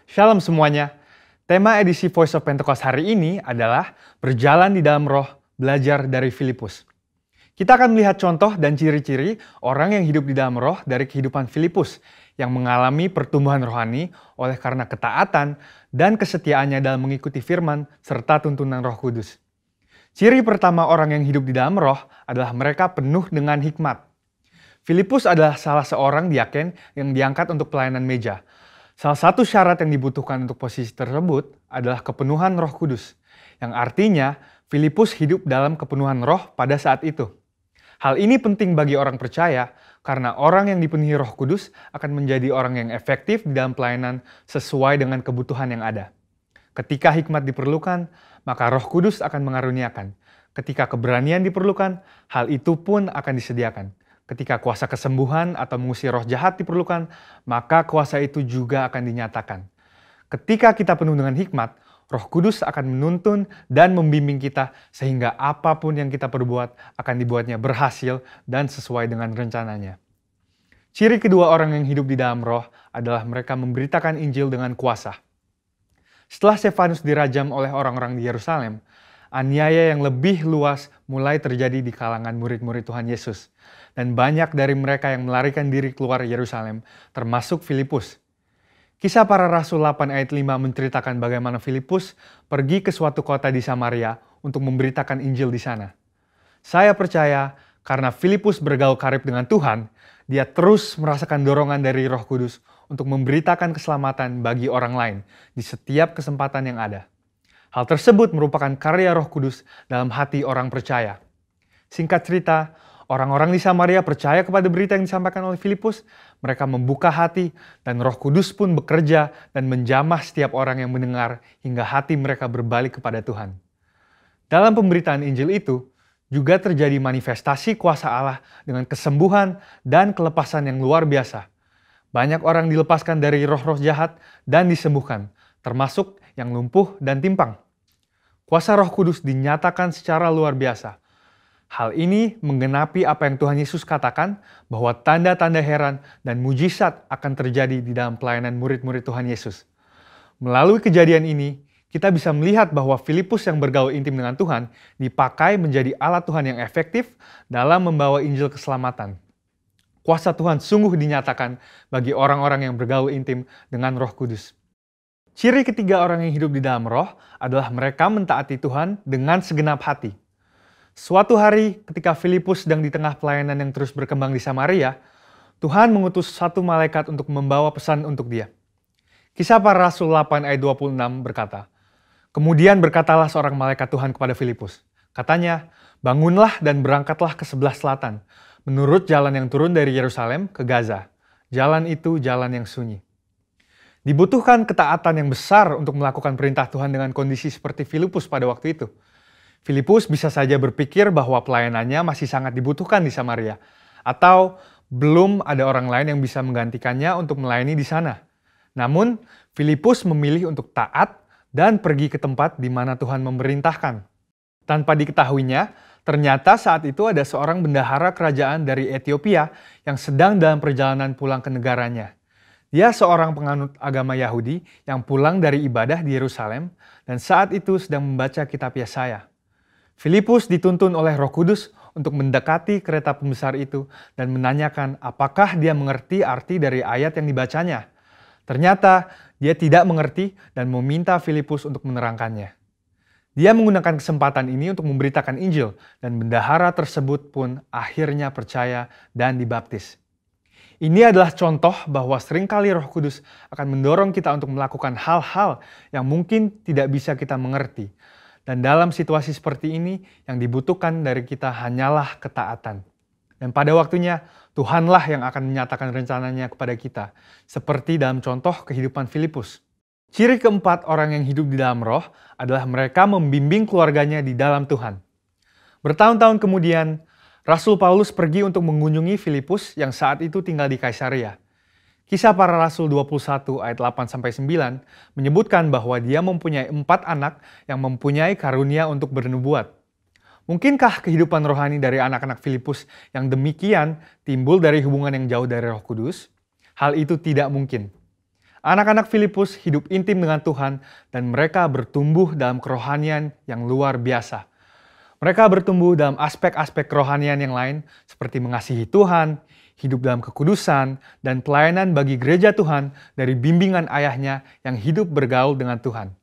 Shalom semuanya. Tema edisi Voice of Pentecost hari ini adalah berjalan di dalam roh, belajar dari Filipus. Kita akan melihat contoh dan ciri-ciri orang yang hidup di dalam roh dari kehidupan Filipus yang mengalami pertumbuhan rohani oleh karena ketaatan dan kesetiaannya dalam mengikuti firman serta tuntunan Roh Kudus. Ciri pertama orang yang hidup di dalam roh adalah mereka penuh dengan hikmat. Filipus adalah salah seorang diaken yang diangkat untuk pelayanan meja. Salah satu syarat yang dibutuhkan untuk posisi tersebut adalah kepenuhan Roh Kudus, yang artinya Filipus hidup dalam kepenuhan roh pada saat itu. Hal ini penting bagi orang percaya karena orang yang dipenuhi Roh Kudus akan menjadi orang yang efektif di dalam pelayanan sesuai dengan kebutuhan yang ada. Ketika hikmat diperlukan, maka Roh Kudus akan mengaruniakan. Ketika keberanian diperlukan, hal itu pun akan disediakan. Ketika kuasa kesembuhan atau mengusir roh jahat diperlukan, maka kuasa itu juga akan dinyatakan. Ketika kita penuh dengan hikmat, Roh Kudus akan menuntun dan membimbing kita sehingga apapun yang kita perbuat akan dibuatnya berhasil dan sesuai dengan rencananya. Ciri kedua orang yang hidup di dalam roh adalah mereka memberitakan Injil dengan kuasa. Setelah Stefanus dirajam oleh orang-orang di Yerusalem, aniaya yang lebih luas mulai terjadi di kalangan murid-murid Tuhan Yesus. Dan banyak dari mereka yang melarikan diri keluar Yerusalem, termasuk Filipus. Kisah para Rasul 8 ayat 5 menceritakan bagaimana Filipus pergi ke suatu kota di Samaria untuk memberitakan Injil di sana. Saya percaya karena Filipus bergaul karib dengan Tuhan, dia terus merasakan dorongan dari Roh Kudus untuk memberitakan keselamatan bagi orang lain di setiap kesempatan yang ada. Hal tersebut merupakan karya Roh Kudus dalam hati orang percaya. Singkat cerita, orang-orang di Samaria percaya kepada berita yang disampaikan oleh Filipus. Mereka membuka hati dan Roh Kudus pun bekerja dan menjamah setiap orang yang mendengar hingga hati mereka berbalik kepada Tuhan. Dalam pemberitaan Injil itu, juga terjadi manifestasi kuasa Allah dengan kesembuhan dan kelepasan yang luar biasa. Banyak orang dilepaskan dari roh-roh jahat dan disembuhkan, termasuk yang lumpuh dan timpang. Kuasa Roh Kudus dinyatakan secara luar biasa. Hal ini menggenapi apa yang Tuhan Yesus katakan bahwa tanda-tanda heran dan mujizat akan terjadi di dalam pelayanan murid-murid Tuhan Yesus. Melalui kejadian ini, kita bisa melihat bahwa Filipus yang bergaul intim dengan Tuhan dipakai menjadi alat Tuhan yang efektif dalam membawa Injil keselamatan. Kuasa Tuhan sungguh dinyatakan bagi orang-orang yang bergaul intim dengan Roh Kudus. Ciri ketiga orang yang hidup di dalam roh adalah mereka mentaati Tuhan dengan segenap hati. Suatu hari ketika Filipus sedang di tengah pelayanan yang terus berkembang di Samaria, Tuhan mengutus satu malaikat untuk membawa pesan untuk dia. Kisah para Rasul 8 ayat 26 berkata, "Kemudian berkatalah seorang malaikat Tuhan kepada Filipus. Katanya, bangunlah dan berangkatlah ke sebelah selatan, menurut jalan yang turun dari Yerusalem ke Gaza. Jalan itu jalan yang sunyi." Dibutuhkan ketaatan yang besar untuk melakukan perintah Tuhan dengan kondisi seperti Filipus pada waktu itu. Filipus bisa saja berpikir bahwa pelayanannya masih sangat dibutuhkan di Samaria, atau belum ada orang lain yang bisa menggantikannya untuk melayani di sana. Namun, Filipus memilih untuk taat dan pergi ke tempat di mana Tuhan memerintahkan. Tanpa diketahuinya, ternyata saat itu ada seorang bendahara kerajaan dari Ethiopia yang sedang dalam perjalanan pulang ke negaranya. Dia seorang penganut agama Yahudi yang pulang dari ibadah di Yerusalem dan saat itu sedang membaca kitab Yesaya. Filipus dituntun oleh Roh Kudus untuk mendekati kereta pembesar itu dan menanyakan apakah dia mengerti arti dari ayat yang dibacanya. Ternyata dia tidak mengerti dan meminta Filipus untuk menerangkannya. Dia menggunakan kesempatan ini untuk memberitakan Injil dan bendahara tersebut pun akhirnya percaya dan dibaptis. Ini adalah contoh bahwa seringkali Roh Kudus akan mendorong kita untuk melakukan hal-hal yang mungkin tidak bisa kita mengerti. Dan dalam situasi seperti ini, yang dibutuhkan dari kita hanyalah ketaatan. Dan pada waktunya, Tuhanlah yang akan menyatakan rencananya kepada kita, seperti dalam contoh kehidupan Filipus. Ciri keempat orang yang hidup di dalam roh adalah mereka membimbing keluarganya di dalam Tuhan. Bertahun-tahun kemudian, Rasul Paulus pergi untuk mengunjungi Filipus yang saat itu tinggal di Kaisaria. Kisah para Rasul 21 ayat 8-9 menyebutkan bahwa dia mempunyai 4 anak yang mempunyai karunia untuk bernubuat. Mungkinkah kehidupan rohani dari anak-anak Filipus yang demikian timbul dari hubungan yang jauh dari Roh Kudus? Hal itu tidak mungkin. Anak-anak Filipus hidup intim dengan Tuhan dan mereka bertumbuh dalam kerohanian yang luar biasa. Mereka bertumbuh dalam aspek-aspek kerohanian yang lain seperti mengasihi Tuhan, hidup dalam kekudusan, dan pelayanan bagi gereja Tuhan dari bimbingan ayahnya yang hidup bergaul dengan Tuhan.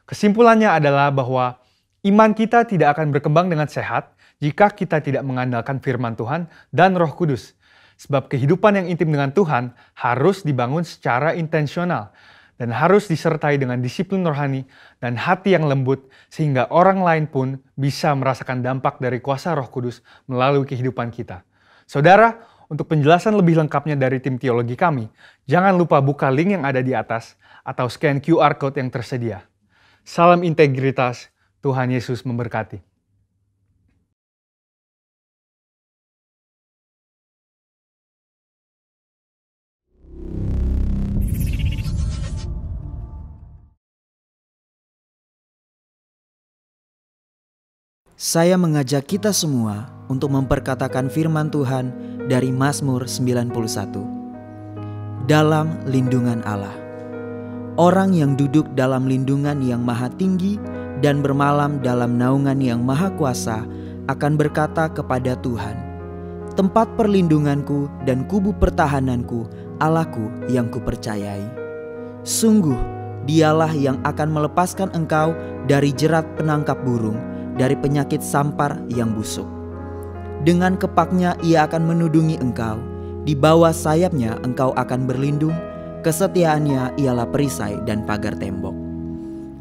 Kesimpulannya adalah bahwa iman kita tidak akan berkembang dengan sehat jika kita tidak mengandalkan firman Tuhan dan Roh Kudus. Sebab kehidupan yang intim dengan Tuhan harus dibangun secara intensional dan harus disertai dengan disiplin rohani dan hati yang lembut sehingga orang lain pun bisa merasakan dampak dari kuasa Roh Kudus melalui kehidupan kita. Saudara, untuk penjelasan lebih lengkapnya dari tim teologi kami, jangan lupa buka link yang ada di atas atau scan QR Code yang tersedia. Salam integritas, Tuhan Yesus memberkati. Saya mengajak kita semua untuk memperkatakan firman Tuhan dari Mazmur 91. Dalam lindungan Allah. Orang yang duduk dalam lindungan yang maha tinggi dan bermalam dalam naungan yang maha kuasa akan berkata kepada Tuhan, tempat perlindunganku dan kubu pertahananku, Allahku yang kupercayai. Sungguh, dialah yang akan melepaskan engkau dari jerat penangkap burung, dari penyakit sampar yang busuk. Dengan kepaknya ia akan menudungi engkau, di bawah sayapnya engkau akan berlindung, kesetiaannya ialah perisai dan pagar tembok.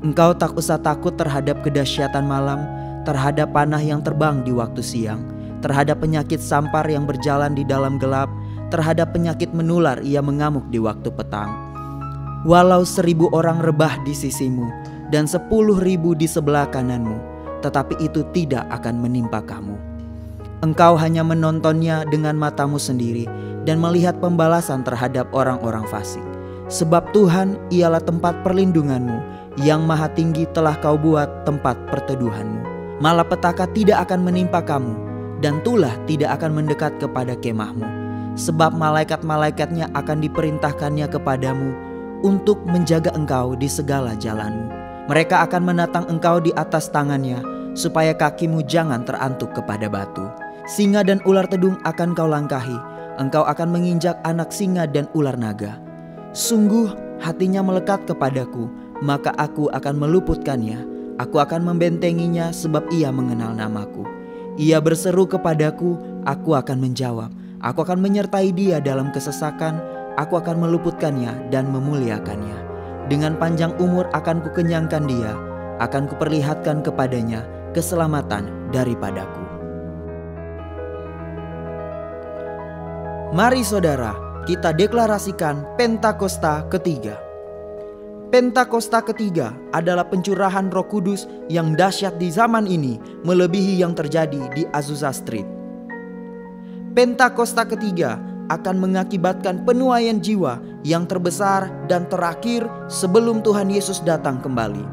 Engkau tak usah takut terhadap kedahsyatan malam, terhadap panah yang terbang di waktu siang, terhadap penyakit sampar yang berjalan di dalam gelap, terhadap penyakit menular ia mengamuk di waktu petang. Walau 1.000 orang rebah di sisimu dan 10.000 di sebelah kananmu, tetapi itu tidak akan menimpa kamu. Engkau hanya menontonnya dengan matamu sendiri dan melihat pembalasan terhadap orang-orang fasik. Sebab Tuhan ialah tempat perlindunganmu, yang maha tinggi telah kau buat tempat perteduhanmu. Malapetaka tidak akan menimpa kamu, dan tulah tidak akan mendekat kepada kemahmu. Sebab malaikat-malaikatnya akan diperintahkannya kepadamu untuk menjaga engkau di segala jalanmu. Mereka akan menatang engkau di atas tangannya, supaya kakimu jangan terantuk kepada batu. Singa dan ular tedung akan kau langkahi, engkau akan menginjak anak singa dan ular naga. Sungguh hatinya melekat kepadaku, maka aku akan meluputkannya. Aku akan membentenginya sebab ia mengenal namaku. Ia berseru kepadaku, aku akan menjawab. Aku akan menyertai dia dalam kesesakan, aku akan meluputkannya dan memuliakannya. Dengan panjang umur akan kukenyangkan dia, akan kuperlihatkan kepadanya keselamatan daripadaku. Mari saudara, kita deklarasikan Pentakosta ketiga. Pentakosta ketiga adalah pencurahan Roh Kudus yang dahsyat di zaman ini, melebihi yang terjadi di Azusa Street. Pentakosta ketiga akan mengakibatkan penuaian jiwa yang terbesar dan terakhir sebelum Tuhan Yesus datang kembali.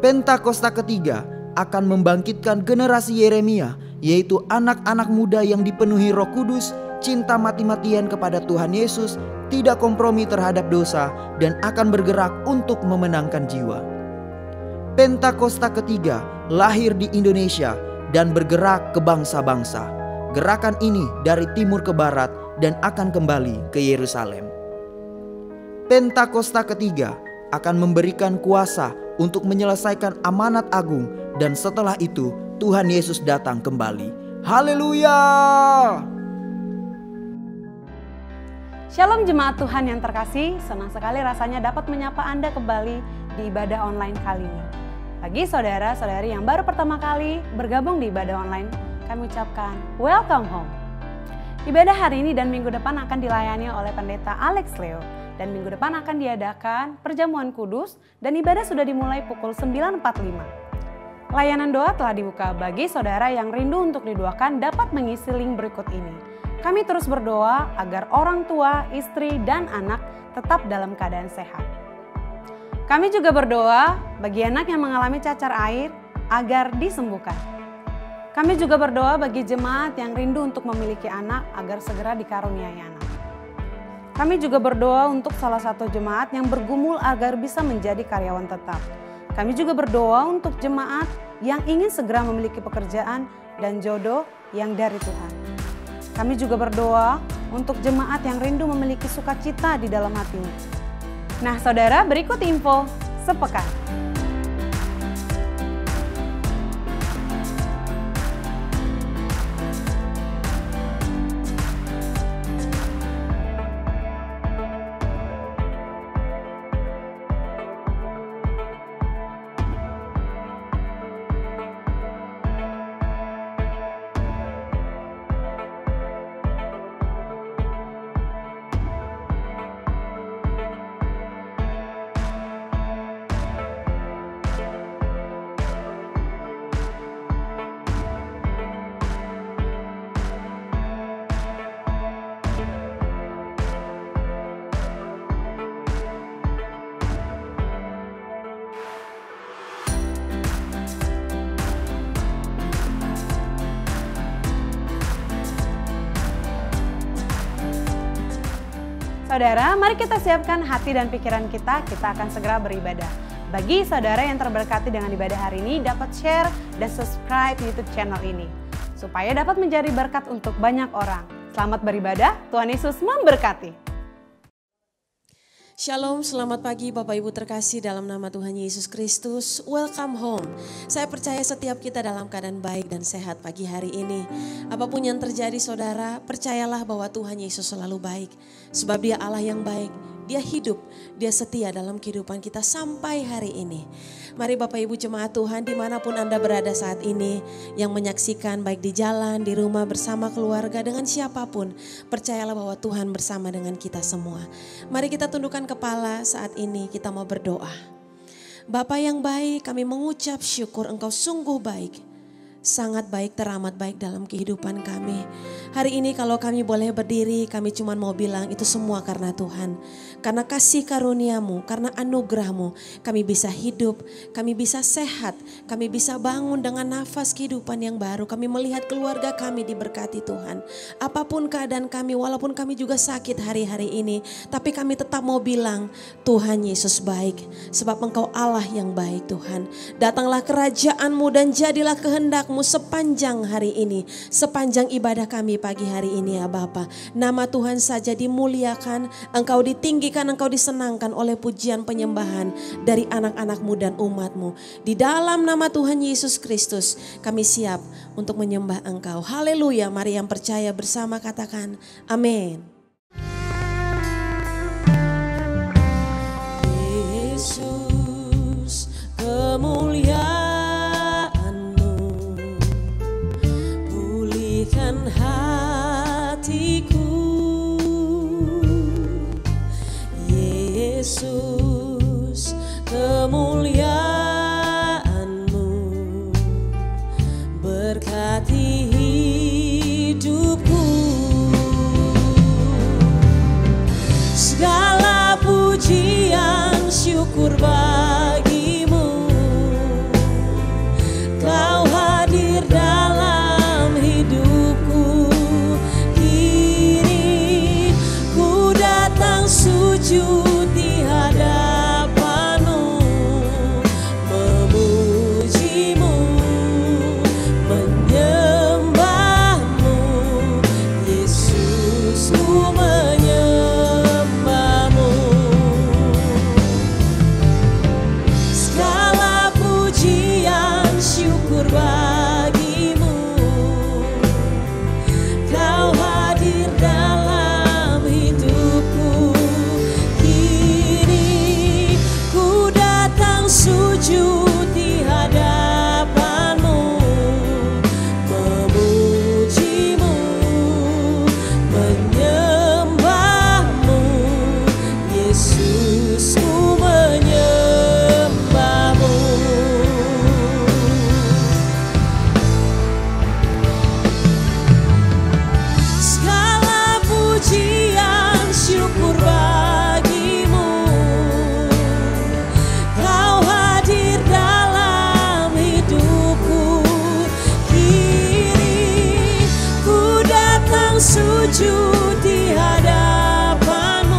Pentakosta ketiga akan membangkitkan generasi Yeremia, yaitu anak-anak muda yang dipenuhi Roh Kudus, cinta mati-matian kepada Tuhan Yesus, tidak kompromi terhadap dosa, dan akan bergerak untuk memenangkan jiwa. Pentakosta ketiga lahir di Indonesia dan bergerak ke bangsa-bangsa. Gerakan ini dari timur ke barat dan akan kembali ke Yerusalem. Pentakosta ketiga akan memberikan kuasa untuk menyelesaikan amanat agung, dan setelah itu Tuhan Yesus datang kembali. Haleluya! Shalom jemaat Tuhan yang terkasih, senang sekali rasanya dapat menyapa Anda kembali di ibadah online kali ini. Bagi saudara-saudari yang baru pertama kali bergabung di ibadah online, kami ucapkan welcome home. Ibadah hari ini dan minggu depan akan dilayani oleh Pendeta Alex Leo. Dan minggu depan akan diadakan perjamuan kudus dan ibadah sudah dimulai pukul 9.45. Layanan doa telah dibuka bagi saudara yang rindu untuk didoakan dapat mengisi link berikut ini. Kami terus berdoa agar orang tua, istri, dan anak tetap dalam keadaan sehat. Kami juga berdoa bagi anak yang mengalami cacar air agar disembuhkan. Kami juga berdoa bagi jemaat yang rindu untuk memiliki anak agar segera dikaruniai anak. Kami juga berdoa untuk salah satu jemaat yang bergumul agar bisa menjadi karyawan tetap. Kami juga berdoa untuk jemaat yang ingin segera memiliki pekerjaan dan jodoh yang dari Tuhan. Kami juga berdoa untuk jemaat yang rindu memiliki sukacita di dalam hatinya. Nah saudara, berikut info sepekan. Saudara, mari kita siapkan hati dan pikiran kita akan segera beribadah. Bagi saudara yang terberkati dengan ibadah hari ini, dapat share dan subscribe YouTube channel ini, supaya dapat menjadi berkat untuk banyak orang. Selamat beribadah, Tuhan Yesus memberkati. Shalom, selamat pagi Bapak Ibu terkasih dalam nama Tuhan Yesus Kristus. Welcome home. Saya percaya setiap kita dalam keadaan baik dan sehat pagi hari ini. Apapun yang terjadi saudara, percayalah bahwa Tuhan Yesus selalu baik. Sebab Dia Allah yang baik, Dia hidup, Dia setia dalam kehidupan kita sampai hari ini. Mari Bapak Ibu jemaat Tuhan dimanapun Anda berada saat ini, yang menyaksikan baik di jalan, di rumah, bersama keluarga, dengan siapapun, percayalah bahwa Tuhan bersama dengan kita semua. Mari kita tundukkan kepala saat ini, kita mau berdoa. Bapa yang baik, kami mengucap syukur Engkau sungguh baik. Sangat baik, teramat baik dalam kehidupan kami. Hari ini kalau kami boleh berdiri, kami cuma mau bilang itu semua karena Tuhan. Karena kasih karunia-Mu, karena anugerah-Mu, kami bisa hidup, kami bisa sehat, kami bisa bangun dengan nafas kehidupan yang baru. Kami melihat keluarga kami diberkati Tuhan. Apapun keadaan kami, walaupun kami juga sakit hari-hari ini, tapi kami tetap mau bilang Tuhan Yesus baik. Sebab Engkau Allah yang baik Tuhan. Datanglah kerajaan-Mu dan jadilah kehendak-Mu sepanjang hari ini, sepanjang ibadah kami pagi hari ini ya Bapa. Nama Tuhan saja dimuliakan, Engkau ditinggikan, Engkau disenangkan oleh pujian penyembahan dari anak-anak-Mu dan umat-Mu. Di dalam nama Tuhan Yesus Kristus kami siap untuk menyembah Engkau. Haleluya, mari yang percaya bersama katakan amin. Yesus kemuliaan hatiku, Yesus kemuliaan-Mu berkati hidupku. Segala pujian syukur bagi-Mu, Kau hadir dalam hidupku. Kini ku datang sujud di hadapan-Mu, memuji-Mu, menyembah-Mu. Yesus, ku menyembah-Mu. Segala pujian syukur bagi-Mu, Kau hadir dalam hidupku. Kini ku datang sujud di hadapan-Mu, memuji-Mu, menyembah-Mu. Yesus, ku menyembah-Mu. Segala pujian syukur bagi-Mu, Kau hadir dalam hidupku. Kini ku datang sujud di hadapan-Mu,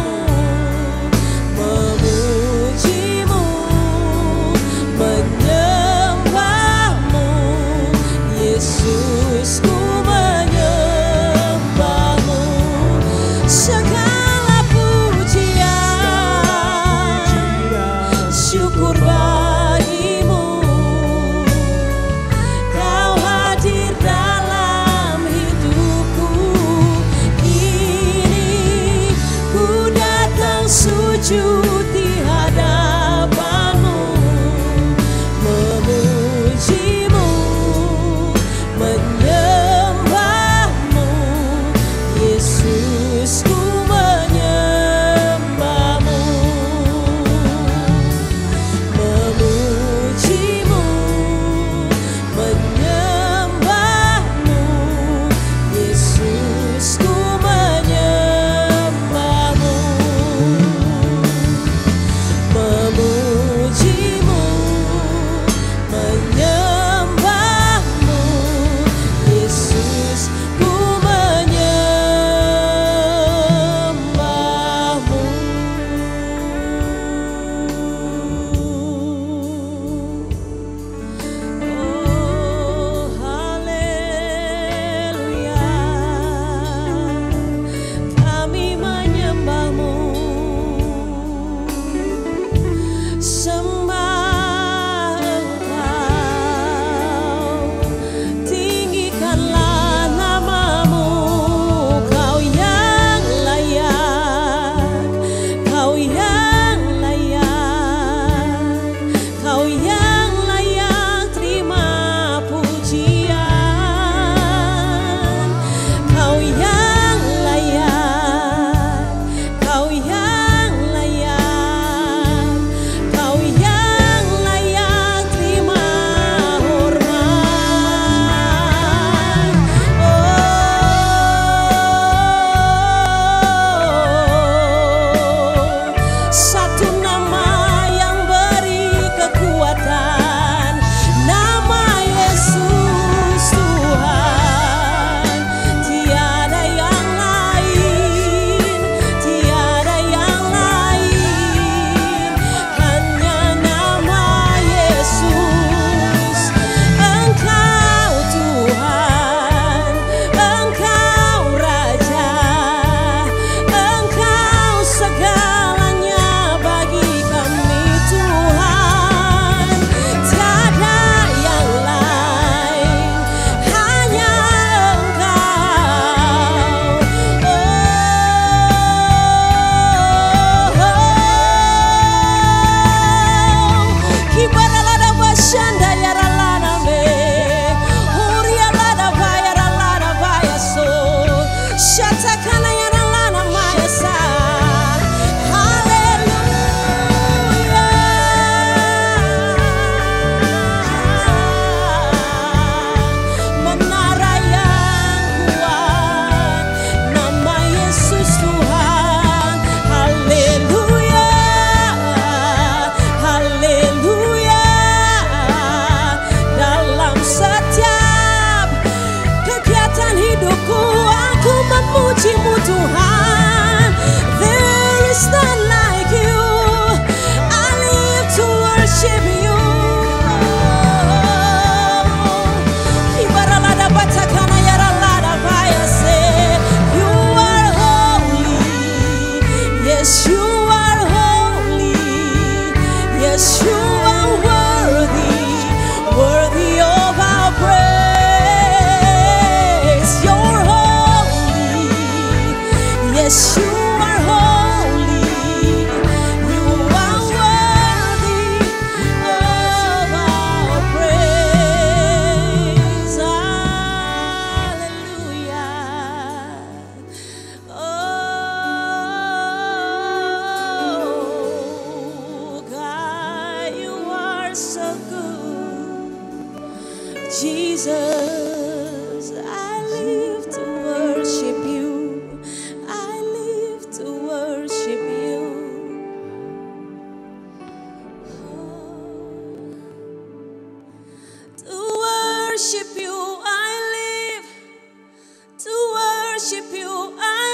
worship you. I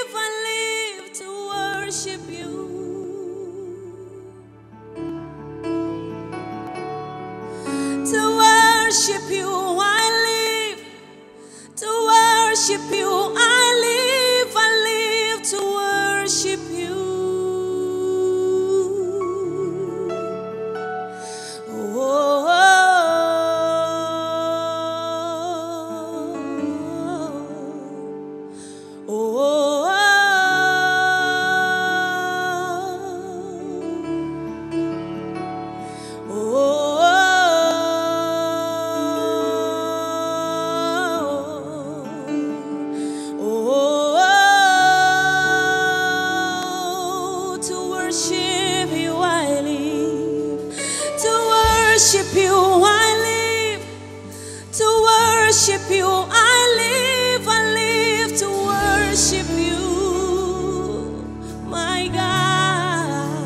live to worship you. To worship you, I live. To worship you, I live to worship you. Oh, worship you, I live. To worship you, I live to worship you, my God.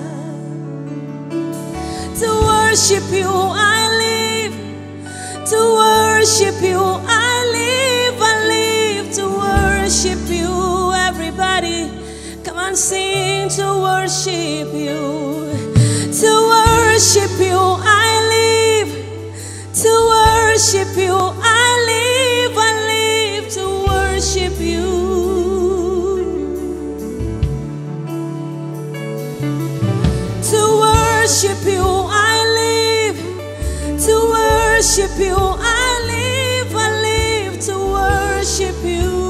To worship you, I live. To worship you, I live to worship you. Everybody, come on, sing to worship you. To worship you, I live. To worship you, I live to worship you. To worship you, I live. To worship you, I live to worship you.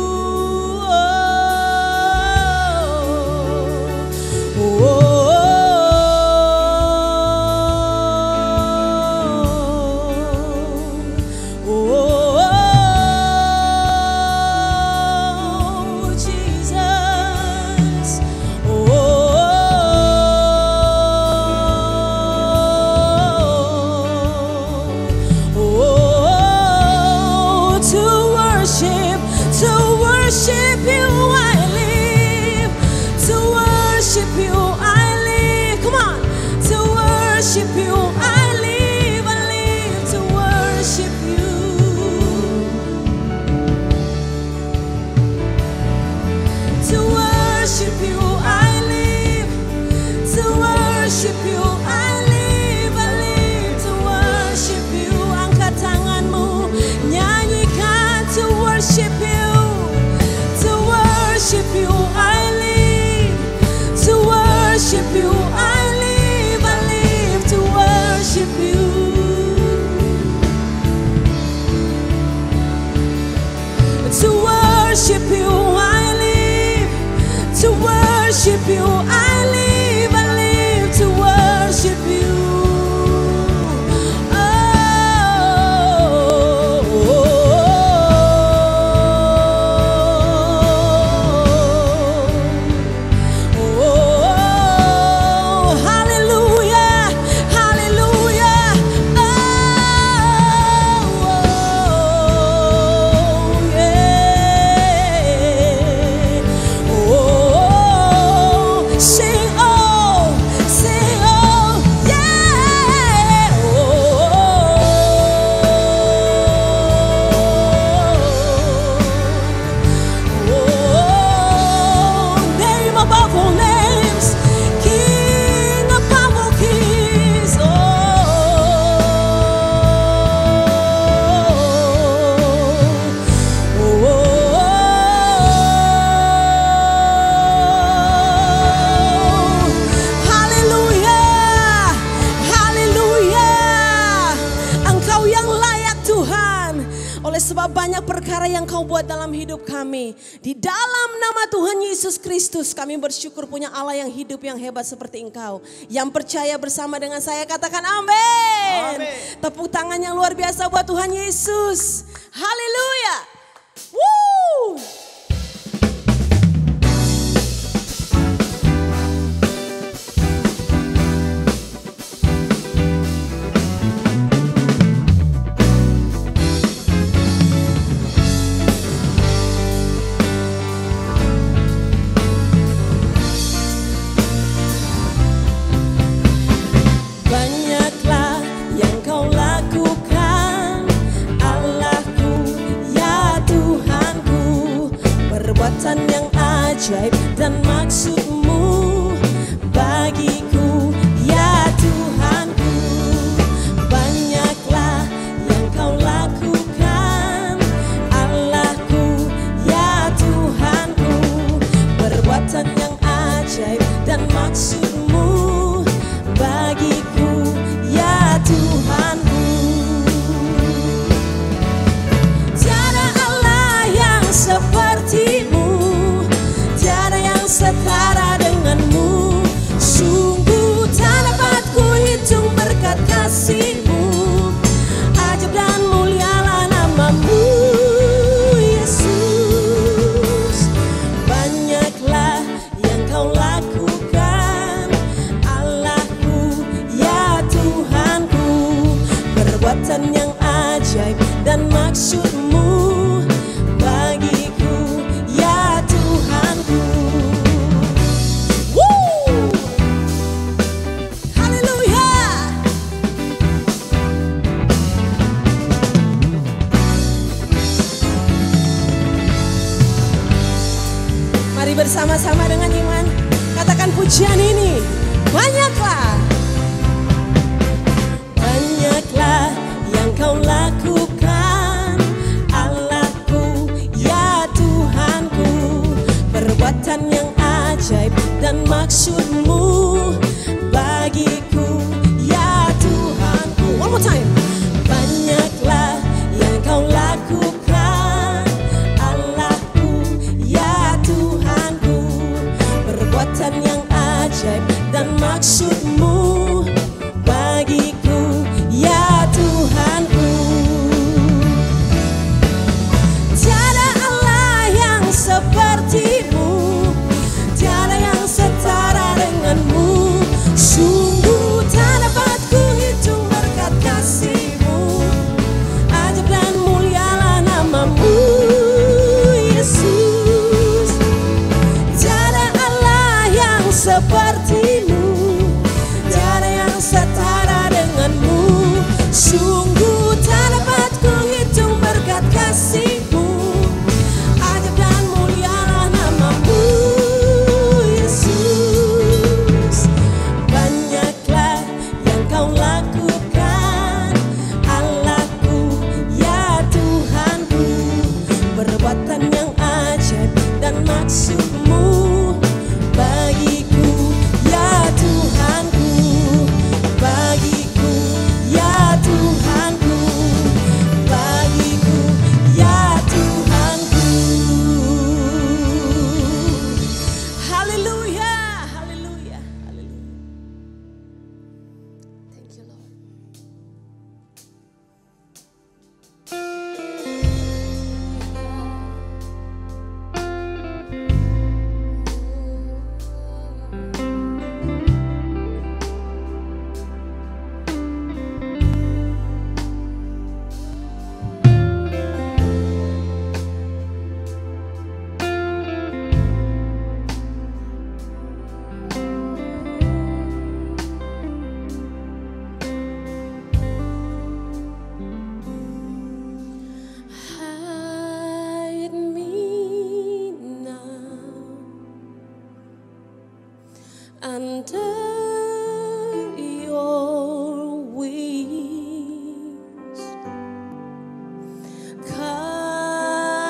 Di dalam nama Tuhan Yesus Kristus kami bersyukur punya Allah yang hidup yang hebat seperti Engkau. Yang percaya bersama dengan saya katakan amin. Tepuk tangan yang luar biasa buat Tuhan Yesus. Haleluya. Woo! Lakukan Allahku ya Tuhanku. perbuatan yang ajaib dan maksud-Mu bagiku, ya Tuhanku. Banyaklah yang Kau lakukan, Allahku, ya Tuhanku. Perbuatan yang ajaib dan maksud-Mu bagiku, ya Tuhanku. Tiada Allah yang seperti-Mu, tiada yang setara dengan-Mu. Sungguh tak dapat ku hitung berkat kasih-Mu. Ajaib dan mulialah nama-Mu, Yesus. Banyaklah yang Kau lakukan, Allahku, ya Tuhanku. Perbuatan yang ajaib dan maksud-Mu bagiku, ya Tuhanku. Woo! Haleluya. Mari bersama-sama dengan iman katakan pujian ini. Banyaklah, banyaklah yang Kau lakukan, Allahku, ya Tuhanku. Perbuatan yang ajaib dan maksud-Mu bagiku, ya Tuhanku. One more time. Banyaklah yang Kau lakukan, Allahku, ya Tuhanku. Perbuatan yang ajaib dan maksud-Mu bagiku, ya Tuhanku. Tiada Allah yang seperti-Mu, tiada yang setara dengan-Mu. Sungguh tak dapat ku hitung berkat kasih-Mu. Ajaib dan mulialah nama-Mu, Yesus. Tiada Allah yang seperti-Mu, tiada yang setara dengan-Mu. Sungguh tak dapat ku hitung berkat kasih-Mu. Ajaib dan mulialah nama-Mu, Yesus. Banyaklah yang Kau lakukan, Allahku, ya Tuhanku. Perbuatan yang ajaib dan maksud-Mu bagiku, ya Tuhanku. Bagiku, ya Tuhanku. Bagiku, ya Tuhanku. Haleluya, haleluya, haleluya. Thank you, Lord. Hide me now under your wings.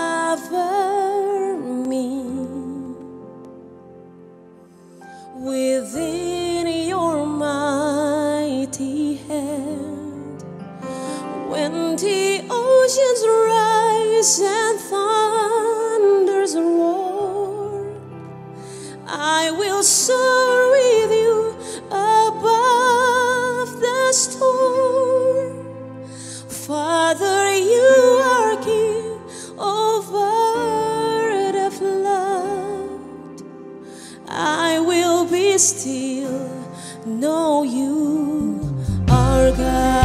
Cover me within your mighty hand. When the oceans rise and thunders roar, I will soar with you above the storm. Father, you are king over the flood. I will be still, know you are God.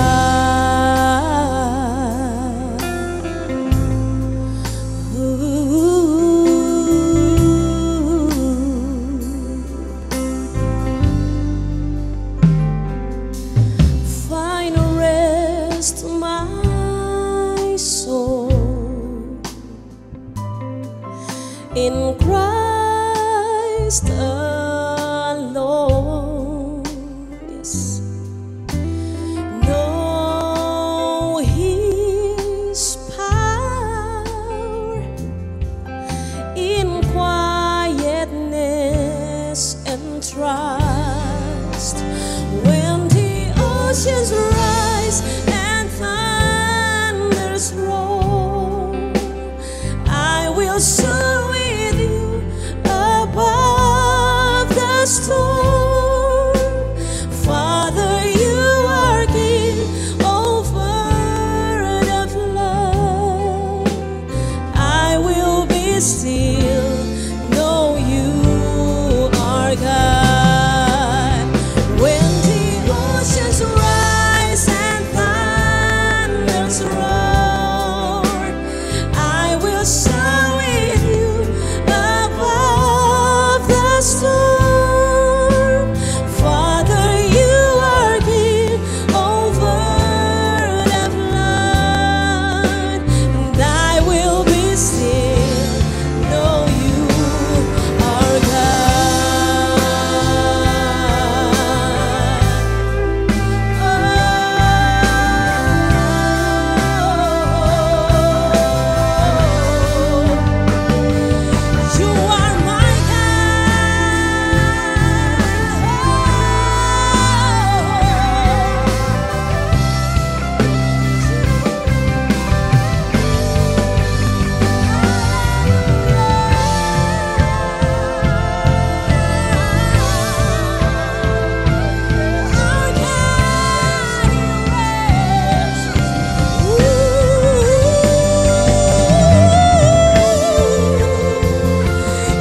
Find rest, my soul, in Christ alone. Yes. Know His power in quietness and trust. When the oceans rise and thunders roll, I will soar with you above the storm. Father, you are King over the flood. I will be still, know you are God. When the oceans rise and thunders roar, I will soar with you above the storm. Father, you are King over the flood, and I will be still, know you are God. You are my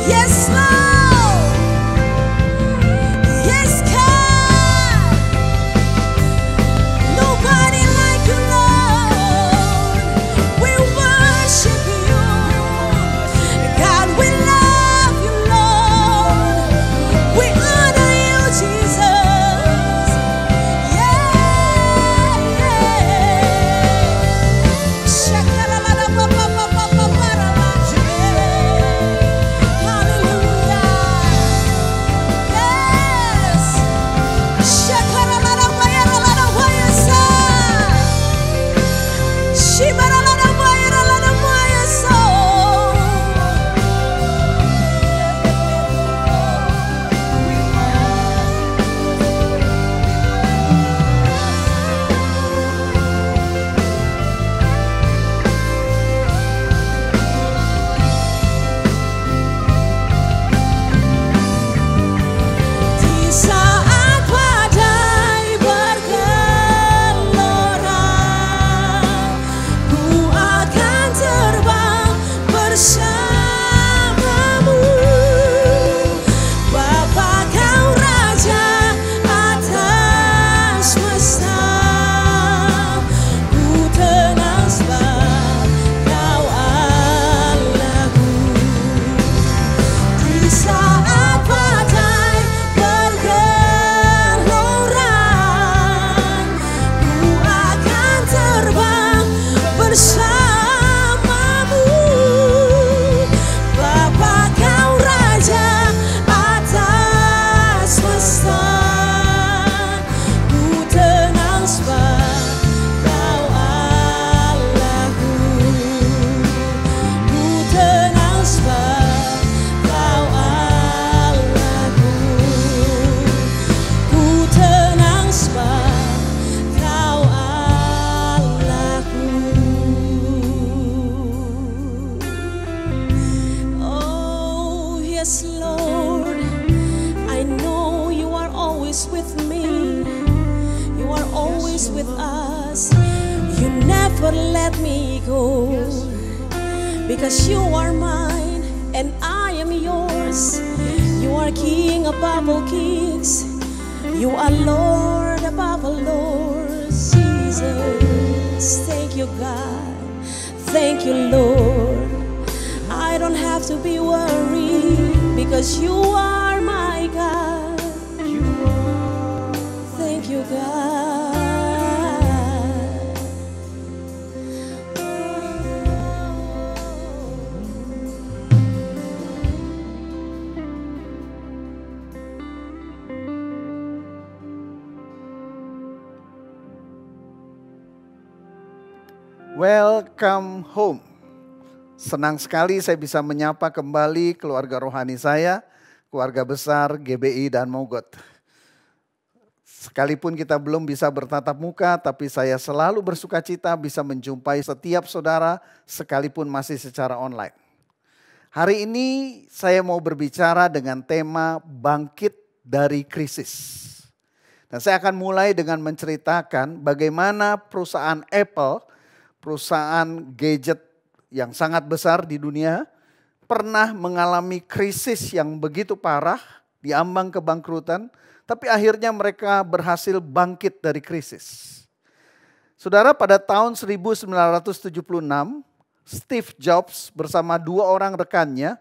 Yes, Lord. Yes, God. Nobody like you, Lord. We worship you. God, we love you, Lord. We honor you, Jesus. Di saat badai bergelora, ku akan terbang bersamamu. Bapa, kau Raja atas semesta, ku tenang sebab kau Allahku. Di saat badai bergelora, ku akan terbang bersamamu. Bapa, kau Raja atas semesta, ku tenang sebab kau Allahku. Ku tenang sebab kau Allahku. Ku tenang sebab kau Allahku. Oh yes, Lord, I know you are always with me. You are always with us. You never let me go, because you are mine and I am yours. You are King above all kings. You are Lord above all lords. Jesus, thank you, God. Thank you, Lord. I don't have to be worried, because you are my God. Thank you, God. Welcome home. Senang sekali saya bisa menyapa kembali keluarga rohani saya, keluarga besar GBI dan Mogot. Sekalipun kita belum bisa bertatap muka, tapi saya selalu bersuka cita bisa menjumpai setiap saudara sekalipun masih secara online. Hari ini saya mau berbicara dengan tema bangkit dari krisis. Dan saya akan mulai dengan menceritakan bagaimana perusahaan Apple, perusahaan gadget yang sangat besar di dunia, pernah mengalami krisis yang begitu parah, diambang kebangkrutan, tapi akhirnya mereka berhasil bangkit dari krisis. Saudara, pada tahun 1976, Steve Jobs bersama 2 orang rekannya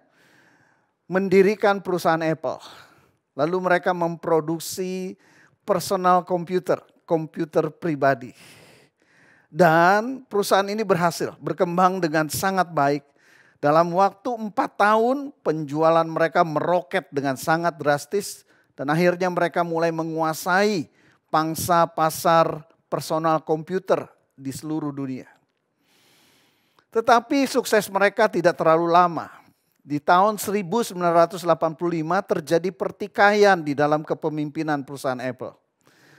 mendirikan perusahaan Apple. Lalu mereka memproduksi personal komputer pribadi. Dan perusahaan ini berhasil berkembang dengan sangat baik. Dalam waktu 4 tahun penjualan mereka meroket dengan sangat drastis. Dan akhirnya mereka mulai menguasai pangsa pasar personal komputer di seluruh dunia. Tetapi sukses mereka tidak terlalu lama. Di tahun 1985 terjadi pertikaian di dalam kepemimpinan perusahaan Apple.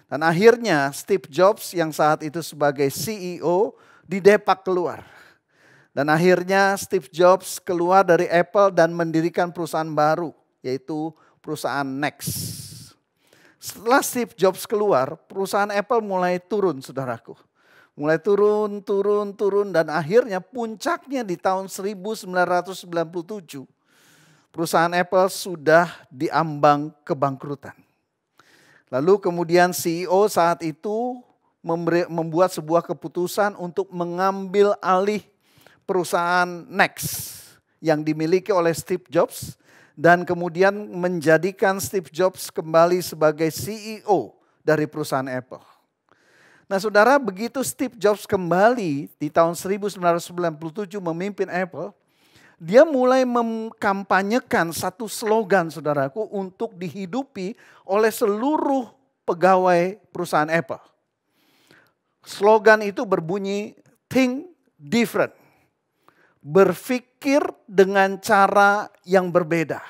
Dan akhirnya Steve Jobs yang saat itu sebagai CEO didepak keluar. Dan akhirnya Steve Jobs keluar dari Apple dan mendirikan perusahaan baru, yaitu perusahaan Next. Setelah Steve Jobs keluar, perusahaan Apple mulai turun, saudaraku. Mulai turun dan akhirnya puncaknya di tahun 1997. Perusahaan Apple sudah diambang kebangkrutan. Lalu kemudian CEO saat itu membuat sebuah keputusan untuk mengambil alih perusahaan Next yang dimiliki oleh Steve Jobs dan kemudian menjadikan Steve Jobs kembali sebagai CEO dari perusahaan Apple. Nah saudara, begitu Steve Jobs kembali di tahun 1997 memimpin Apple, dia mulai mengkampanyekan satu slogan saudaraku untuk dihidupi oleh seluruh pegawai perusahaan Apple. Slogan itu berbunyi think different. Berpikir dengan cara yang berbeda.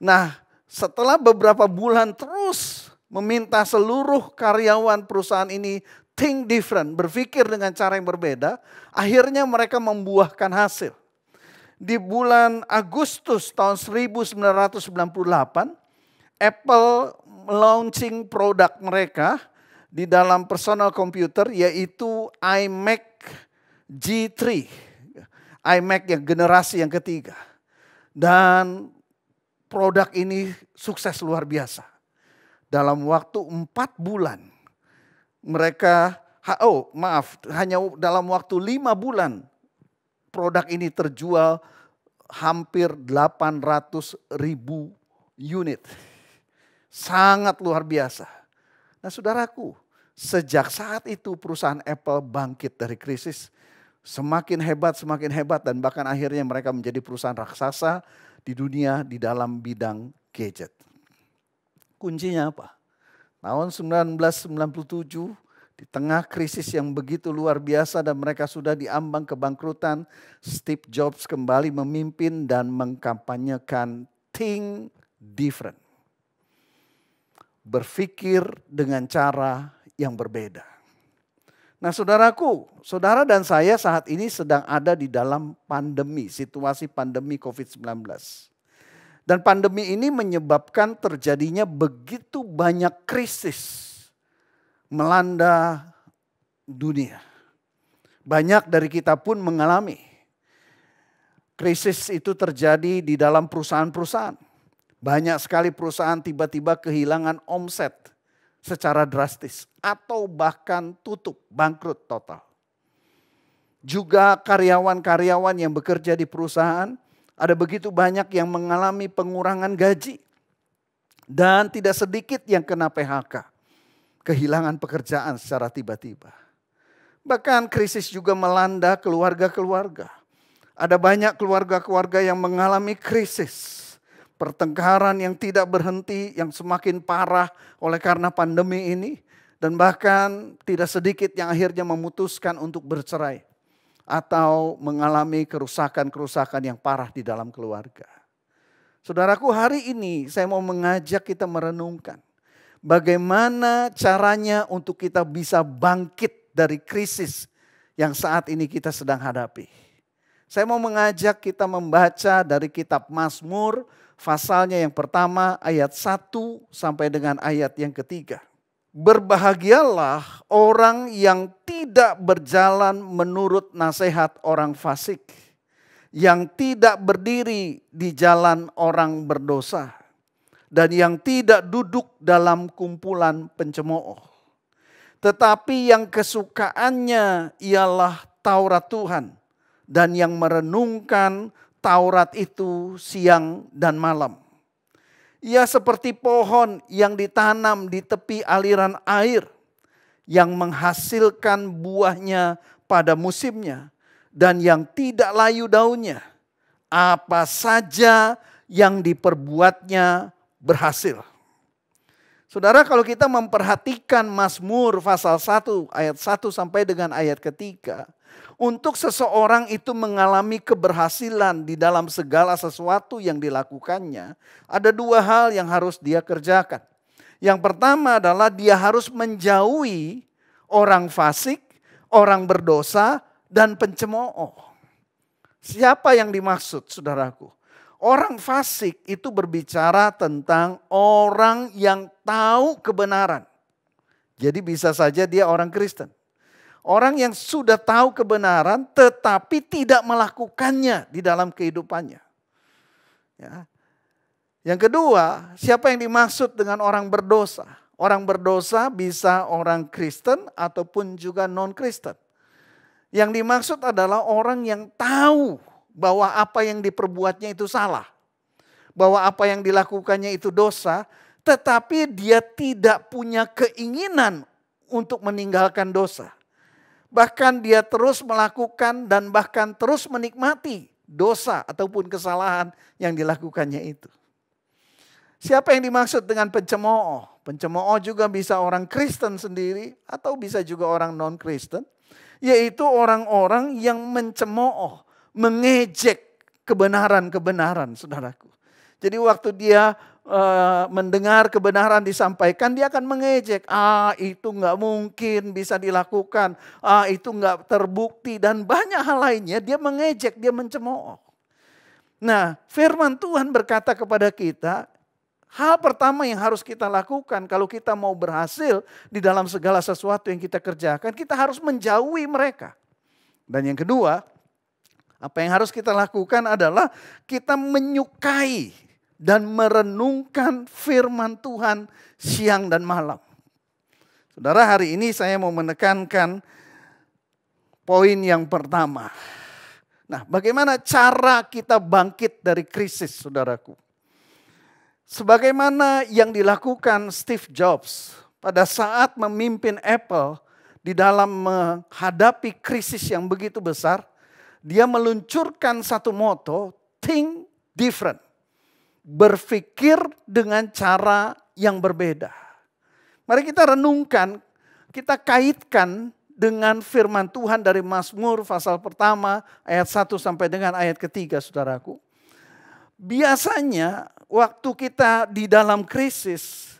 Nah, setelah beberapa bulan terus meminta seluruh karyawan perusahaan ini think different, berpikir dengan cara yang berbeda, akhirnya mereka membuahkan hasil. Di bulan Agustus tahun 1998, Apple launching produk mereka di dalam personal computer yaitu iMac G3. iMac yang generasi yang ketiga. Dan produk ini sukses luar biasa. Dalam waktu 4 bulan mereka, hanya dalam waktu 5 bulan produk ini terjual hampir 800.000 unit. Sangat luar biasa. Nah saudaraku, sejak saat itu perusahaan Apple bangkit dari krisis. Semakin hebat dan bahkan akhirnya mereka menjadi perusahaan raksasa di dunia di dalam bidang gadget. Kuncinya apa? Tahun 1997 di tengah krisis yang begitu luar biasa dan mereka sudah diambang kebangkrutan, Steve Jobs kembali memimpin dan mengkampanyekan think different. Berpikir dengan cara yang berbeda. Nah saudaraku, saudara dan saya saat ini sedang ada di dalam pandemi, situasi pandemi COVID-19. Dan pandemi ini menyebabkan terjadinya begitu banyak krisis melanda dunia. Banyak dari kita pun mengalami. Krisis itu terjadi di dalam perusahaan-perusahaan. Banyak sekali perusahaan tiba-tiba kehilangan omset secara drastis. Atau bahkan tutup, bangkrut total. Juga karyawan-karyawan yang bekerja di perusahaan, ada begitu banyak yang mengalami pengurangan gaji. Dan tidak sedikit yang kena PHK. Kehilangan pekerjaan secara tiba-tiba. Bahkan krisis juga melanda keluarga-keluarga. Ada banyak keluarga-keluarga yang mengalami krisis. Pertengkaran yang tidak berhenti, yang semakin parah oleh karena pandemi ini. Dan bahkan tidak sedikit yang akhirnya memutuskan untuk bercerai atau mengalami kerusakan-kerusakan yang parah di dalam keluarga. Saudaraku, hari ini saya mau mengajak kita merenungkan bagaimana caranya untuk kita bisa bangkit dari krisis yang saat ini kita sedang hadapi. Saya mau mengajak kita membaca dari kitab Mazmur, pasalnya yang pertama ayat 1 sampai dengan ayat yang ketiga. Berbahagialah orang yang tidak berjalan menurut nasihat orang fasik, yang tidak berdiri di jalan orang berdosa, dan yang tidak duduk dalam kumpulan pencemooh. Tetapi yang kesukaannya ialah Taurat Tuhan, dan yang merenungkan Taurat itu siang dan malam. Ia seperti pohon yang ditanam di tepi aliran air, yang menghasilkan buahnya pada musimnya, dan yang tidak layu daunnya. Apa saja yang diperbuatnya berhasil. Saudara, kalau kita memperhatikan Mazmur pasal 1 ayat 1 sampai dengan ayat ketiga, untuk seseorang itu mengalami keberhasilan di dalam segala sesuatu yang dilakukannya, ada dua hal yang harus dia kerjakan. Yang pertama adalah dia harus menjauhi orang fasik, orang berdosa, dan pencemooh. Siapa yang dimaksud, saudaraku? Orang fasik itu berbicara tentang orang yang tahu kebenaran. Jadi bisa saja dia orang Kristen. Orang yang sudah tahu kebenaran tetapi tidak melakukannya di dalam kehidupannya. Ya. Yang kedua, siapa yang dimaksud dengan orang berdosa? Orang berdosa bisa orang Kristen ataupun juga non-Kristen. Yang dimaksud adalah orang yang tahu bahwa apa yang diperbuatnya itu salah. Bahwa apa yang dilakukannya itu dosa. Tetapi dia tidak punya keinginan untuk meninggalkan dosa. Bahkan dia terus melakukan dan bahkan terus menikmati dosa ataupun kesalahan yang dilakukannya itu. Siapa yang dimaksud dengan pencemooh? Pencemooh juga bisa orang Kristen sendiri atau bisa juga orang non-Kristen. Yaitu orang-orang yang mencemooh, mengejek kebenaran-kebenaran, saudaraku. Jadi waktu dia mendengar kebenaran disampaikan, dia akan mengejek. Itu nggak mungkin bisa dilakukan. Itu nggak terbukti dan banyak hal lainnya. Dia mengejek, dia mencemooh. Nah, firman Tuhan berkata kepada kita, hal pertama yang harus kita lakukan kalau kita mau berhasil di dalam segala sesuatu yang kita kerjakan, kita harus menjauhi mereka. Dan yang kedua, apa yang harus kita lakukan adalah kita menyukai dan merenungkan firman Tuhan siang dan malam. Saudara, hari ini saya mau menekankan poin yang pertama. Nah, bagaimana cara kita bangkit dari krisis, saudaraku? Sebagaimana yang dilakukan Steve Jobs pada saat memimpin Apple di dalam menghadapi krisis yang begitu besar, dia meluncurkan satu moto, think different. Berpikir dengan cara yang berbeda. Mari kita renungkan, kita kaitkan dengan firman Tuhan dari Mazmur pasal pertama ayat 1 sampai dengan ayat ketiga, saudaraku. Biasanya waktu kita di dalam krisis,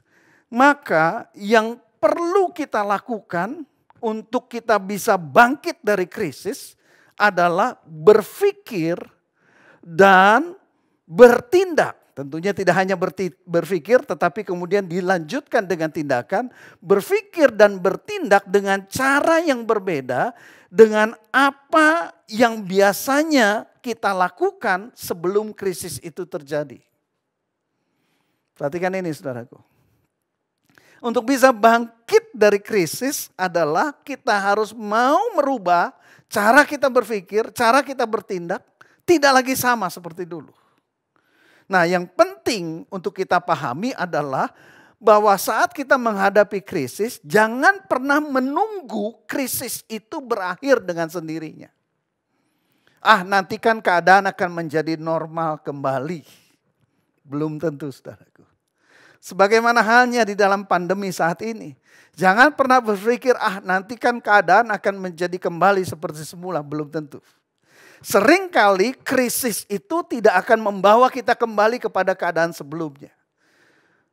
maka yang perlu kita lakukan untuk kita bisa bangkit dari krisis adalah berpikir dan bertindak. Tentunya tidak hanya berpikir tetapi kemudian dilanjutkan dengan tindakan. Berpikir dan bertindak dengan cara yang berbeda dengan apa yang biasanya kita lakukan sebelum krisis itu terjadi. Perhatikan ini, saudaraku. Untuk bisa bangkit dari krisis adalah kita harus mau merubah cara kita berpikir, cara kita bertindak tidak lagi sama seperti dulu. Nah, yang penting untuk kita pahami adalah bahwa saat kita menghadapi krisis, jangan pernah menunggu krisis itu berakhir dengan sendirinya. Nanti kan keadaan akan menjadi normal kembali. Belum tentu, saudaraku. Sebagaimana halnya di dalam pandemi saat ini. Jangan pernah berpikir, nanti kan keadaan akan menjadi kembali seperti semula. Belum tentu. Seringkali krisis itu tidak akan membawa kita kembali kepada keadaan sebelumnya.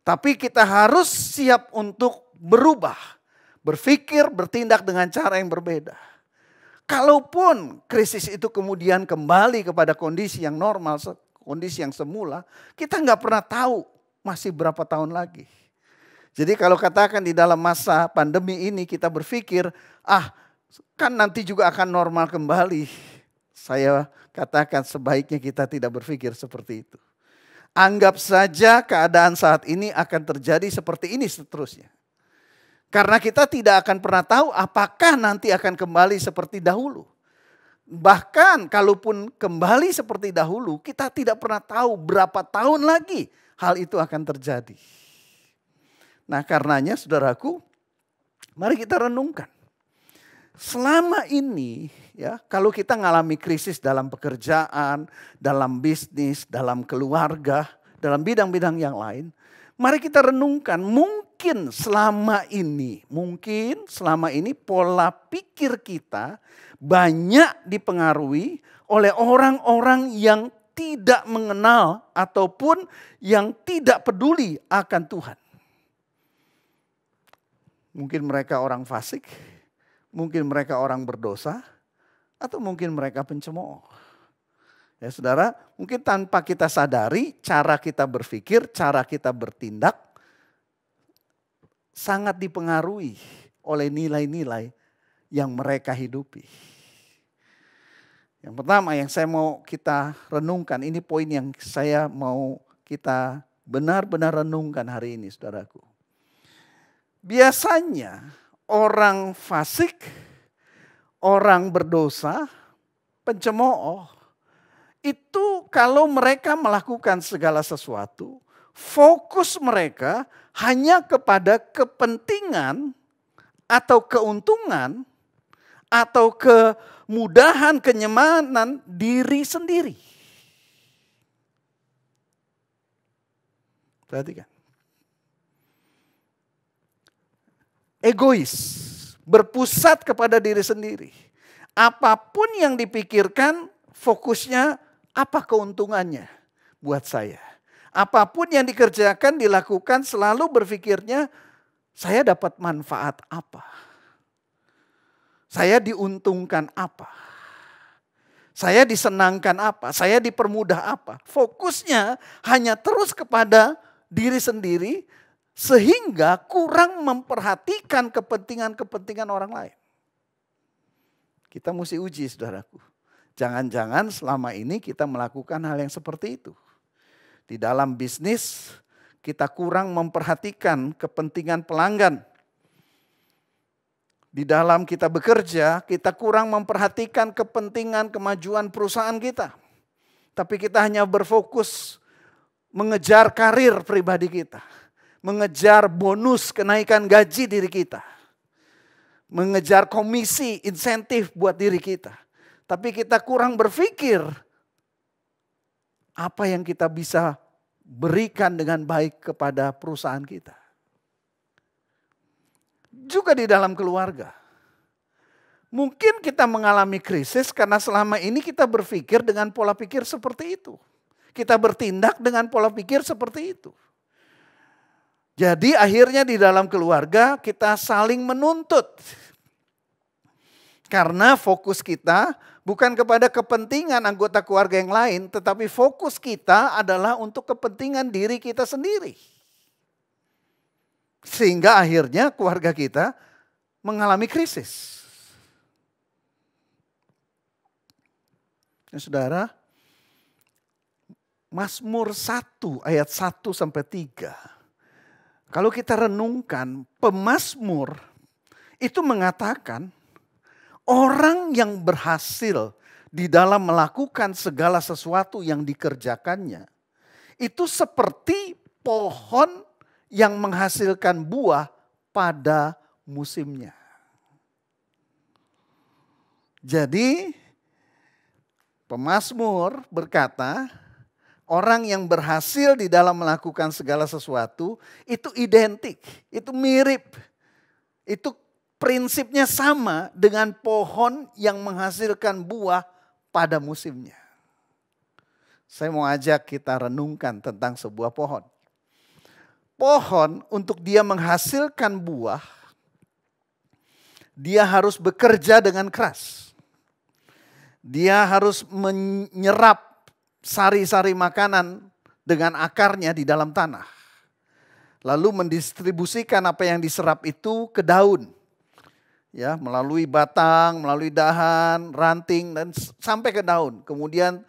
Tapi kita harus siap untuk berubah. Berpikir, bertindak dengan cara yang berbeda. Kalaupun krisis itu kemudian kembali kepada kondisi yang normal, kondisi yang semula, kita nggak pernah tahu masih berapa tahun lagi. Jadi kalau katakan di dalam masa pandemi ini kita berpikir, kan nanti juga akan normal kembali. Saya katakan sebaiknya kita tidak berpikir seperti itu. Anggap saja keadaan saat ini akan terjadi seperti ini seterusnya. Karena kita tidak akan pernah tahu apakah nanti akan kembali seperti dahulu. Bahkan kalaupun kembali seperti dahulu, kita tidak pernah tahu berapa tahun lagi hal itu akan terjadi. Nah, karenanya saudaraku, mari kita renungkan. Selama ini ya, kalau kita mengalami krisis dalam pekerjaan, dalam bisnis, dalam keluarga, dalam bidang-bidang yang lain, mari kita renungkan mungkin selama ini pola pikir kita banyak dipengaruhi oleh orang-orang yang tidak mengenal ataupun yang tidak peduli akan Tuhan. Mungkin mereka orang fasik, mungkin mereka orang berdosa, atau mungkin mereka pencemooh. Ya saudara, mungkin tanpa kita sadari cara kita berpikir, cara kita bertindak sangat dipengaruhi oleh nilai-nilai yang mereka hidupi. Yang pertama yang saya mau kita renungkan, ini poin yang saya mau kita benar-benar renungkan hari ini saudaraku. Biasanya orang fasik, orang berdosa, pencemooh, itu kalau mereka melakukan segala sesuatu, fokus mereka hanya kepada kepentingan atau keuntungan atau kemudahan, kenyamanan diri sendiri. Perhatikan. Egois, berpusat kepada diri sendiri. Apapun yang dipikirkan, fokusnya apa keuntungannya buat saya. Apapun yang dikerjakan, dilakukan, selalu berpikirnya saya dapat manfaat apa. Saya diuntungkan apa. Saya disenangkan apa. Saya dipermudah apa. Fokusnya hanya terus kepada diri sendiri. Sehingga kurang memperhatikan kepentingan-kepentingan orang lain. Kita mesti uji saudaraku. Jangan-jangan selama ini kita melakukan hal yang seperti itu. Di dalam bisnis kita kurang memperhatikan kepentingan pelanggan. Di dalam kita bekerja kita kurang memperhatikan kepentingan kemajuan perusahaan kita. Tapi kita hanya berfokus mengejar karir pribadi kita. Mengejar bonus kenaikan gaji diri kita. Mengejar komisi, insentif buat diri kita. Tapi kita kurang berpikir apa yang kita bisa berikan dengan baik kepada perusahaan kita. Juga di dalam keluarga. Mungkin kita mengalami krisis karena selama ini kita berpikir dengan pola pikir seperti itu. Kita bertindak dengan pola pikir seperti itu. Jadi akhirnya di dalam keluarga kita saling menuntut. Karena fokus kita bukan kepada kepentingan anggota keluarga yang lain, tetapi fokus kita adalah untuk kepentingan diri kita sendiri. Sehingga akhirnya keluarga kita mengalami krisis. Ya, saudara, Mazmur 1 ayat 1 sampai 3. Kalau kita renungkan, pemazmur itu mengatakan orang yang berhasil di dalam melakukan segala sesuatu yang dikerjakannya. Itu seperti pohon yang menghasilkan buah pada musimnya. Jadi pemazmur berkata orang yang berhasil di dalam melakukan segala sesuatu itu identik, itu mirip. Itu prinsipnya sama dengan pohon yang menghasilkan buah pada musimnya. Saya mau ajak kita renungkan tentang sebuah pohon. Pohon untuk dia menghasilkan buah, dia harus bekerja dengan keras. Dia harus menyerap sari-sari makanan dengan akarnya di dalam tanah. Lalu mendistribusikan apa yang diserap itu ke daun. Ya, melalui batang, melalui dahan, ranting, dan sampai ke daun. Kemudian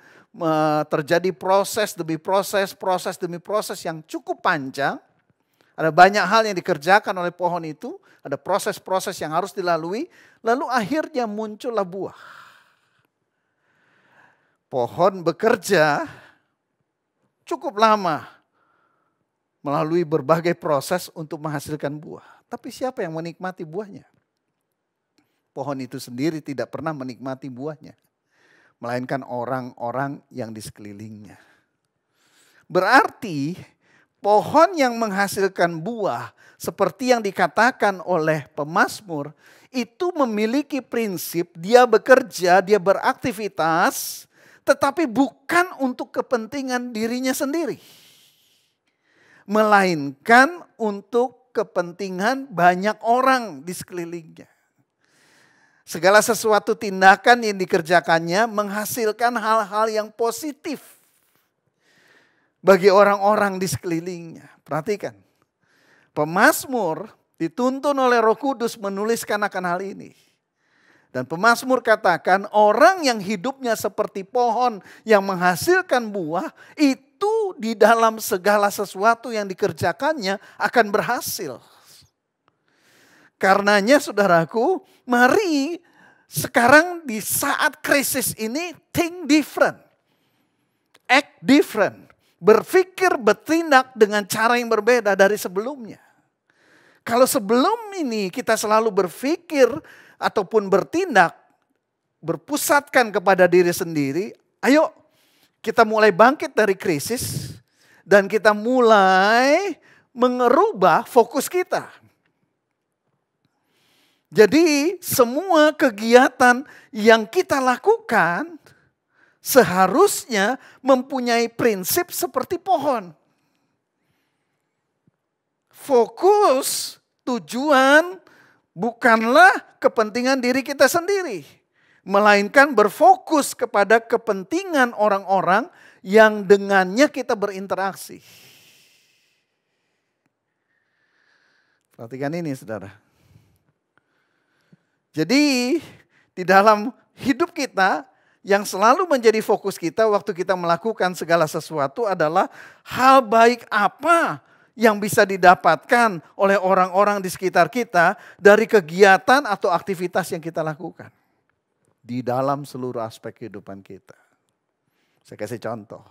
terjadi proses demi proses, proses demi proses yang cukup panjang. Ada banyak hal yang dikerjakan oleh pohon itu. Ada proses-proses yang harus dilalui. Lalu akhirnya muncullah buah. Pohon bekerja cukup lama melalui berbagai proses untuk menghasilkan buah. Tapi siapa yang menikmati buahnya? Pohon itu sendiri tidak pernah menikmati buahnya, melainkan orang-orang yang di sekelilingnya. Berarti pohon yang menghasilkan buah seperti yang dikatakan oleh pemazmur itu memiliki prinsip dia bekerja, dia beraktivitas, tetapi bukan untuk kepentingan dirinya sendiri. Melainkan untuk kepentingan banyak orang di sekelilingnya. Segala sesuatu tindakan yang dikerjakannya menghasilkan hal-hal yang positif bagi orang-orang di sekelilingnya. Perhatikan, pemazmur dituntun oleh Roh Kudus menuliskan akan hal ini. Dan pemazmur katakan orang yang hidupnya seperti pohon yang menghasilkan buah itu di dalam segala sesuatu yang dikerjakannya akan berhasil. Karenanya saudaraku, mari sekarang di saat krisis ini think different, act different, berpikir bertindak dengan cara yang berbeda dari sebelumnya. Kalau sebelum ini kita selalu berpikir ataupun bertindak, berpusatkan kepada diri sendiri, ayo kita mulai bangkit dari krisis dan kita mulai merubah fokus kita. Jadi semua kegiatan yang kita lakukan seharusnya mempunyai prinsip seperti pohon. Fokus, tujuan bukanlah kepentingan diri kita sendiri, melainkan berfokus kepada kepentingan orang-orang yang dengannya kita berinteraksi. Perhatikan ini saudara. Jadi di dalam hidup kita yang selalu menjadi fokus kita waktu kita melakukan segala sesuatu adalah hal baik apa yang bisa didapatkan oleh orang-orang di sekitar kita dari kegiatan atau aktivitas yang kita lakukan. Di dalam seluruh aspek kehidupan kita. Saya kasih contoh.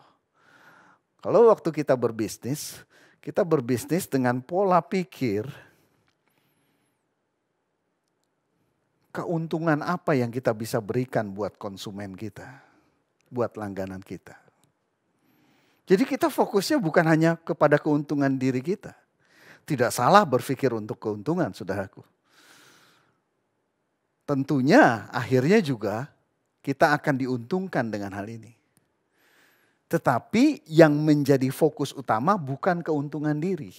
Kalau waktu kita berbisnis dengan pola pikir, keuntungan apa yang kita bisa berikan buat konsumen kita, buat langganan kita. Jadi kita fokusnya bukan hanya kepada keuntungan diri kita. Tidak salah berpikir untuk keuntungan, saudaraku. Tentunya akhirnya juga kita akan diuntungkan dengan hal ini. Tetapi yang menjadi fokus utama bukan keuntungan diri.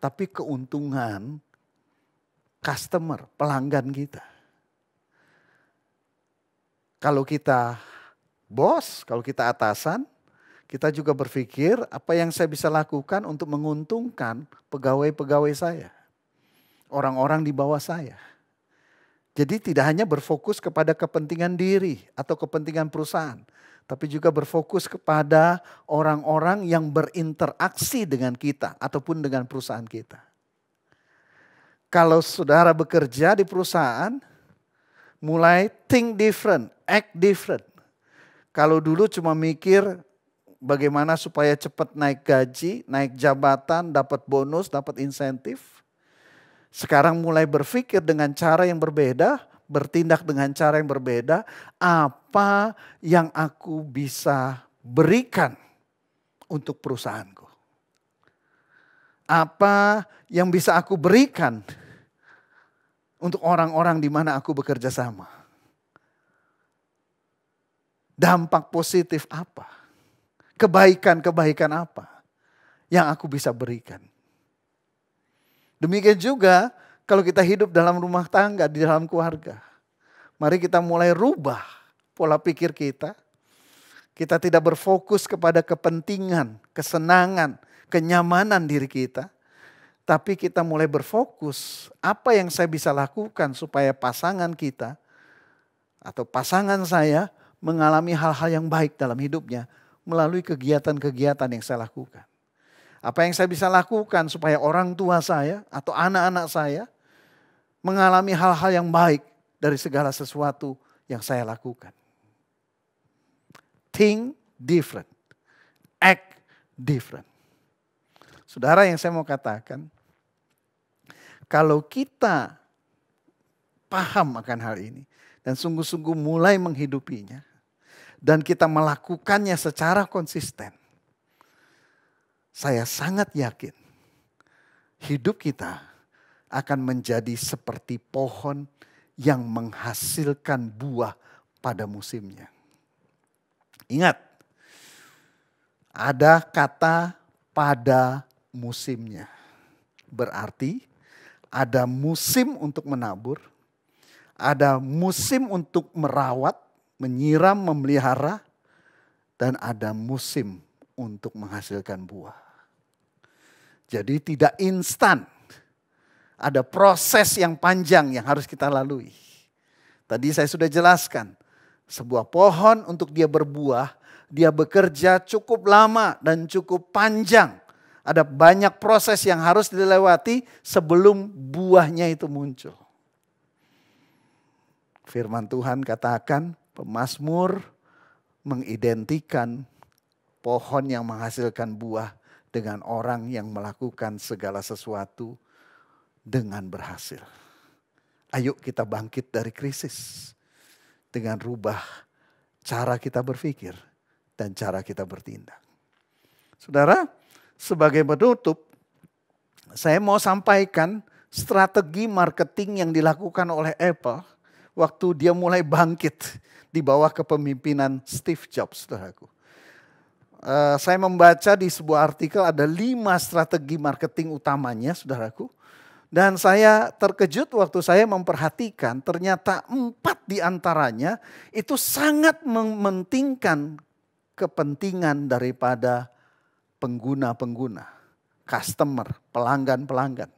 Tapi keuntungan customer, pelanggan kita. Kalau kita bos, kalau kita atasan, kita juga berpikir apa yang saya bisa lakukan untuk menguntungkan pegawai-pegawai saya. Orang-orang di bawah saya. Jadi tidak hanya berfokus kepada kepentingan diri atau kepentingan perusahaan. Tapi juga berfokus kepada orang-orang yang berinteraksi dengan kita ataupun dengan perusahaan kita. Kalau saudara bekerja di perusahaan, mulai think different, act different. Kalau dulu cuma mikir bagaimana supaya cepat naik gaji, naik jabatan, dapat bonus, dapat insentif. Sekarang mulai berpikir dengan cara yang berbeda, bertindak dengan cara yang berbeda. Apa yang aku bisa berikan untuk perusahaanku? Apa yang bisa aku berikan untuk orang-orang di mana aku bekerja sama? Dampak positif apa? Kebaikan-kebaikan apa yang aku bisa berikan? Demikian juga kalau kita hidup dalam rumah tangga, di dalam keluarga. Mari kita mulai rubah pola pikir kita. Kita tidak berfokus kepada kepentingan, kesenangan, kenyamanan diri kita. Tapi kita mulai berfokus apa yang saya bisa lakukan supaya pasangan kita atau pasangan saya mengalami hal-hal yang baik dalam hidupnya melalui kegiatan-kegiatan yang saya lakukan. Apa yang saya bisa lakukan supaya orang tua saya atau anak-anak saya mengalami hal-hal yang baik dari segala sesuatu yang saya lakukan. Think different, act different. Saudara, yang saya mau katakan, kalau kita paham akan hal ini dan sungguh-sungguh mulai menghidupinya dan kita melakukannya secara konsisten, saya sangat yakin hidup kita akan menjadi seperti pohon yang menghasilkan buah pada musimnya. Ingat, ada kata pada musimnya. Berarti ada musim untuk menabur, ada musim untuk merawat, menyiram, memelihara, dan ada musim untuk menghasilkan buah. Jadi tidak instan. Ada proses yang panjang yang harus kita lalui. Tadi saya sudah jelaskan. Sebuah pohon untuk dia berbuah, dia bekerja cukup lama dan cukup panjang. Ada banyak proses yang harus dilewati sebelum buahnya itu muncul. Firman Tuhan katakan, pemazmur mengidentikan pohon yang menghasilkan buah dengan orang yang melakukan segala sesuatu dengan berhasil. Ayo kita bangkit dari krisis dengan rubah cara kita berpikir dan cara kita bertindak. Saudara, sebagai penutup, saya mau sampaikan strategi marketing yang dilakukan oleh Apple waktu dia mulai bangkit di bawah kepemimpinan Steve Jobs, saudaraku. Saya membaca di sebuah artikel ada 5 strategi marketing utamanya, saudaraku. Dan saya terkejut waktu saya memperhatikan ternyata 4 diantaranya itu sangat mementingkan kepentingan daripada pengguna-pengguna, customer, pelanggan-pelanggan.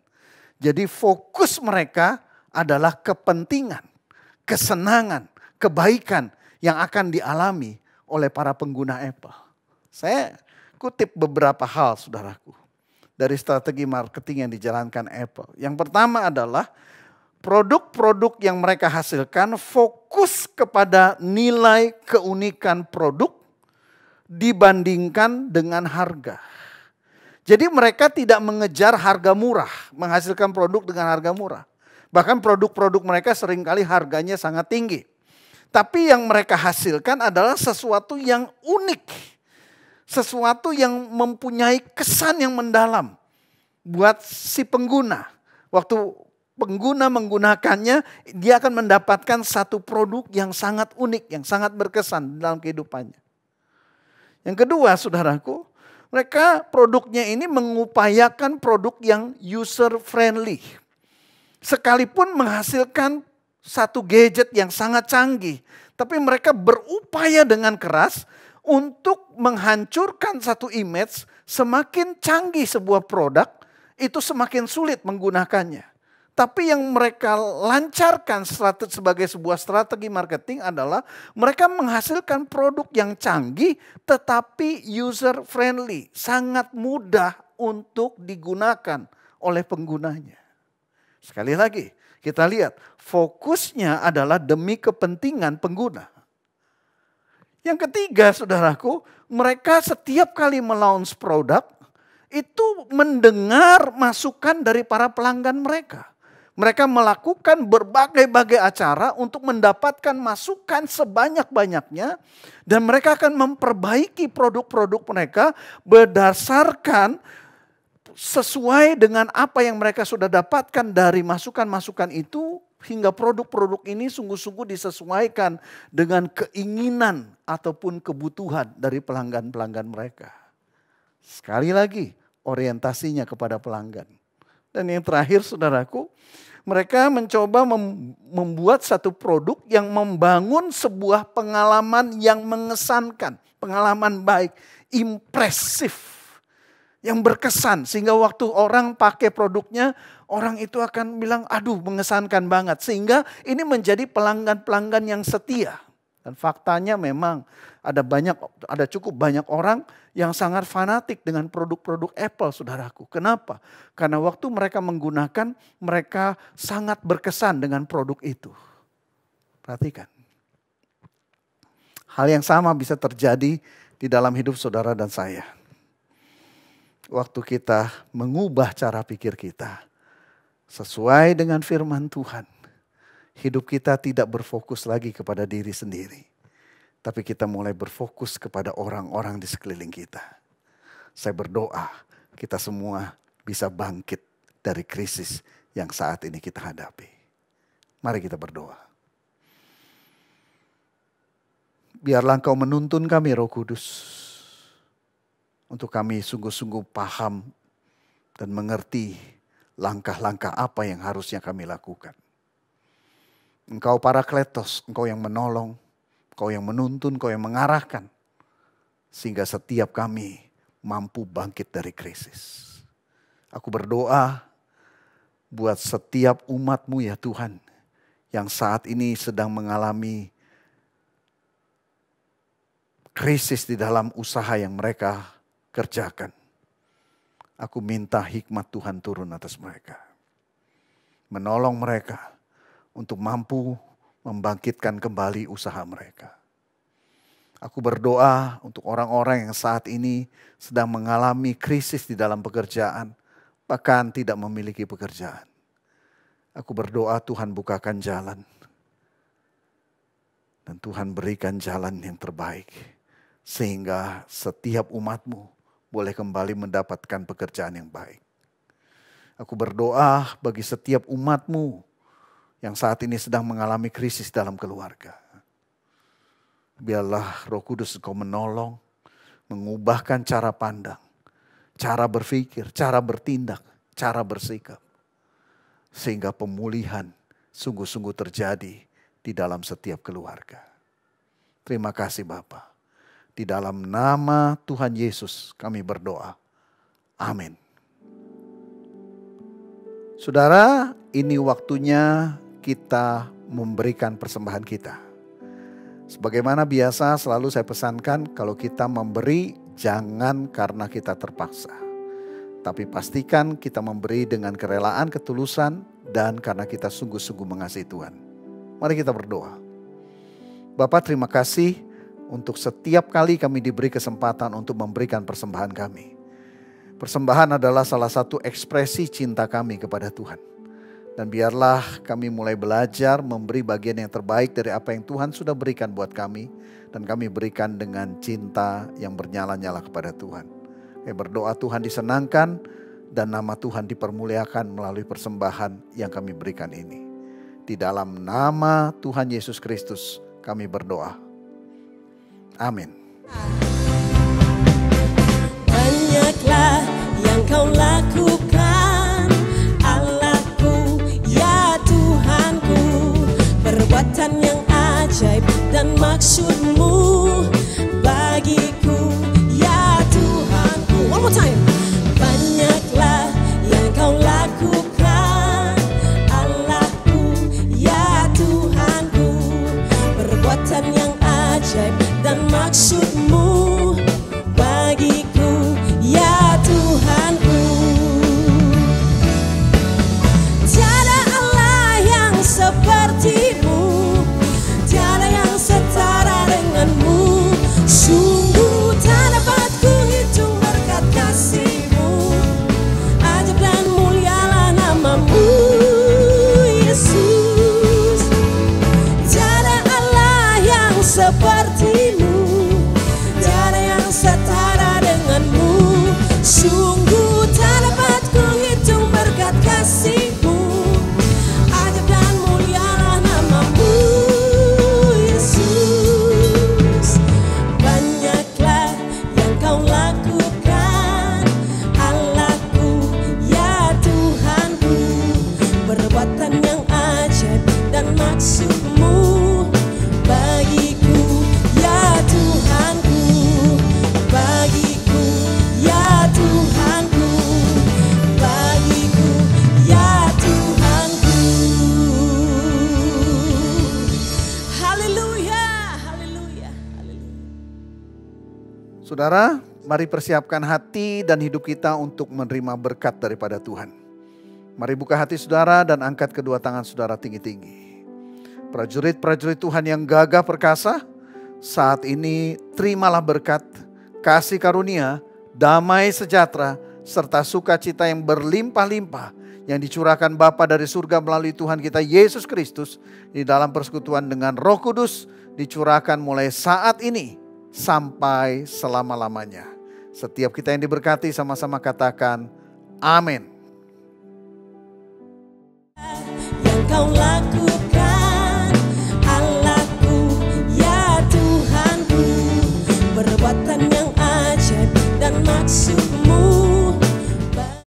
Jadi fokus mereka adalah kepentingan, kesenangan, kebaikan yang akan dialami oleh para pengguna Apple. Saya kutip beberapa hal, saudaraku, dari strategi marketing yang dijalankan Apple. Yang pertama adalah produk-produk yang mereka hasilkan fokus kepada nilai keunikan produk dibandingkan dengan harga. Jadi mereka tidak mengejar harga murah, menghasilkan produk dengan harga murah. Bahkan produk-produk mereka seringkali harganya sangat tinggi. Tapi yang mereka hasilkan adalah sesuatu yang unik. Sesuatu yang mempunyai kesan yang mendalam buat si pengguna. Waktu pengguna menggunakannya, dia akan mendapatkan satu produk yang sangat unik, yang sangat berkesan dalam kehidupannya. Yang kedua, saudaraku, mereka produknya ini mengupayakan produk yang user friendly. Sekalipun menghasilkan satu gadget yang sangat canggih, tapi mereka berupaya dengan keras untuk menghancurkan satu image. Semakin canggih sebuah produk, itu semakin sulit menggunakannya. Tapi yang mereka lancarkan sebagai sebuah strategi marketing adalah mereka menghasilkan produk yang canggih tetapi user friendly. Sangat mudah untuk digunakan oleh penggunanya. Sekali lagi, kita lihat fokusnya adalah demi kepentingan pengguna. Yang ketiga, saudaraku, mereka setiap kali melaunch produk itu mendengar masukan dari para pelanggan mereka. Mereka melakukan berbagai-bagai acara untuk mendapatkan masukan sebanyak-banyaknya. Dan mereka akan memperbaiki produk-produk mereka berdasarkan sesuai dengan apa yang mereka sudah dapatkan dari masukan-masukan itu. Hingga produk-produk ini sungguh-sungguh disesuaikan dengan keinginan ataupun kebutuhan dari pelanggan-pelanggan mereka. Sekali lagi orientasinya kepada pelanggan. Dan yang terakhir saudaraku, mereka mencoba membuat satu produk yang membangun sebuah pengalaman yang mengesankan. Pengalaman baik, impresif, yang berkesan. Sehingga waktu orang pakai produknya, orang itu akan bilang, aduh mengesankan banget. Sehingga ini menjadi pelanggan-pelanggan yang setia. Dan faktanya memang ada cukup banyak orang yang sangat fanatik dengan produk-produk Apple, saudaraku. Kenapa? Karena waktu mereka menggunakan, mereka sangat berkesan dengan produk itu. Perhatikan. Hal yang sama bisa terjadi di dalam hidup saudara dan saya. Waktu kita mengubah cara pikir kita sesuai dengan firman Tuhan. Hidup kita tidak berfokus lagi kepada diri sendiri. Tapi kita mulai berfokus kepada orang-orang di sekeliling kita. Saya berdoa kita semua bisa bangkit dari krisis yang saat ini kita hadapi. Mari kita berdoa. Biarlah Engkau menuntun kami Roh Kudus. Untuk kami sungguh-sungguh paham dan mengerti langkah-langkah apa yang harusnya kami lakukan. Engkau Parakletos, Engkau yang menolong, Engkau yang menuntun, Engkau yang mengarahkan. Sehingga setiap kami mampu bangkit dari krisis. Aku berdoa buat setiap umat-Mu ya Tuhan. Yang saat ini sedang mengalami krisis di dalam usaha yang mereka kerjakan. Aku minta hikmat Tuhan turun atas mereka. Menolong mereka untuk mampu membangkitkan kembali usaha mereka. Aku berdoa untuk orang-orang yang saat ini sedang mengalami krisis di dalam pekerjaan, bahkan tidak memiliki pekerjaan. Aku berdoa Tuhan bukakan jalan. Dan Tuhan berikan jalan yang terbaik. Sehingga setiap umat-Mu boleh kembali mendapatkan pekerjaan yang baik. Aku berdoa bagi setiap umat-Mu yang saat ini sedang mengalami krisis dalam keluarga. Biarlah Roh Kudus Engkau menolong, mengubahkan cara pandang, cara berpikir, cara bertindak, cara bersikap. Sehingga pemulihan sungguh-sungguh terjadi di dalam setiap keluarga. Terima kasih Bapa. Di dalam nama Tuhan Yesus kami berdoa. Amin. Saudara, ini waktunya kita memberikan persembahan kita. Sebagaimana biasa selalu saya pesankan, kalau kita memberi jangan karena kita terpaksa. Tapi pastikan kita memberi dengan kerelaan, ketulusan, dan karena kita sungguh-sungguh mengasihi Tuhan. Mari kita berdoa. Bapa, terima kasih untuk setiap kali kami diberi kesempatan untuk memberikan persembahan kami. Persembahan adalah salah satu ekspresi cinta kami kepada Tuhan. Dan biarlah kami mulai belajar memberi bagian yang terbaik dari apa yang Tuhan sudah berikan buat kami. Dan kami berikan dengan cinta yang bernyala-nyala kepada Tuhan. Kami berdoa Tuhan disenangkan dan nama Tuhan dipermuliakan melalui persembahan yang kami berikan ini. Di dalam nama Tuhan Yesus Kristus kami berdoa. Amin. Banyaklah yang Kau lakukan, Allahku, ya Tuhanku. Perbuatan yang ajaib dan maksud-Mu bagiku, ya Tuhanku. One more time. Banyaklah yang Kau lakukan, Allahku, ya Tuhanku. Perbuatan yang ajaib dan maksud Saudara, mari persiapkan hati dan hidup kita untuk menerima berkat daripada Tuhan. Mari buka hati saudara dan angkat kedua tangan saudara tinggi-tinggi. Prajurit-prajurit Tuhan yang gagah perkasa, saat ini terimalah berkat, kasih karunia, damai sejahtera, serta sukacita yang berlimpah-limpah yang dicurahkan Bapa dari surga melalui Tuhan kita Yesus Kristus di dalam persekutuan dengan Roh Kudus dicurahkan mulai saat ini sampai selama-lamanya. Setiap kita yang diberkati sama-sama katakan amin. Yang kau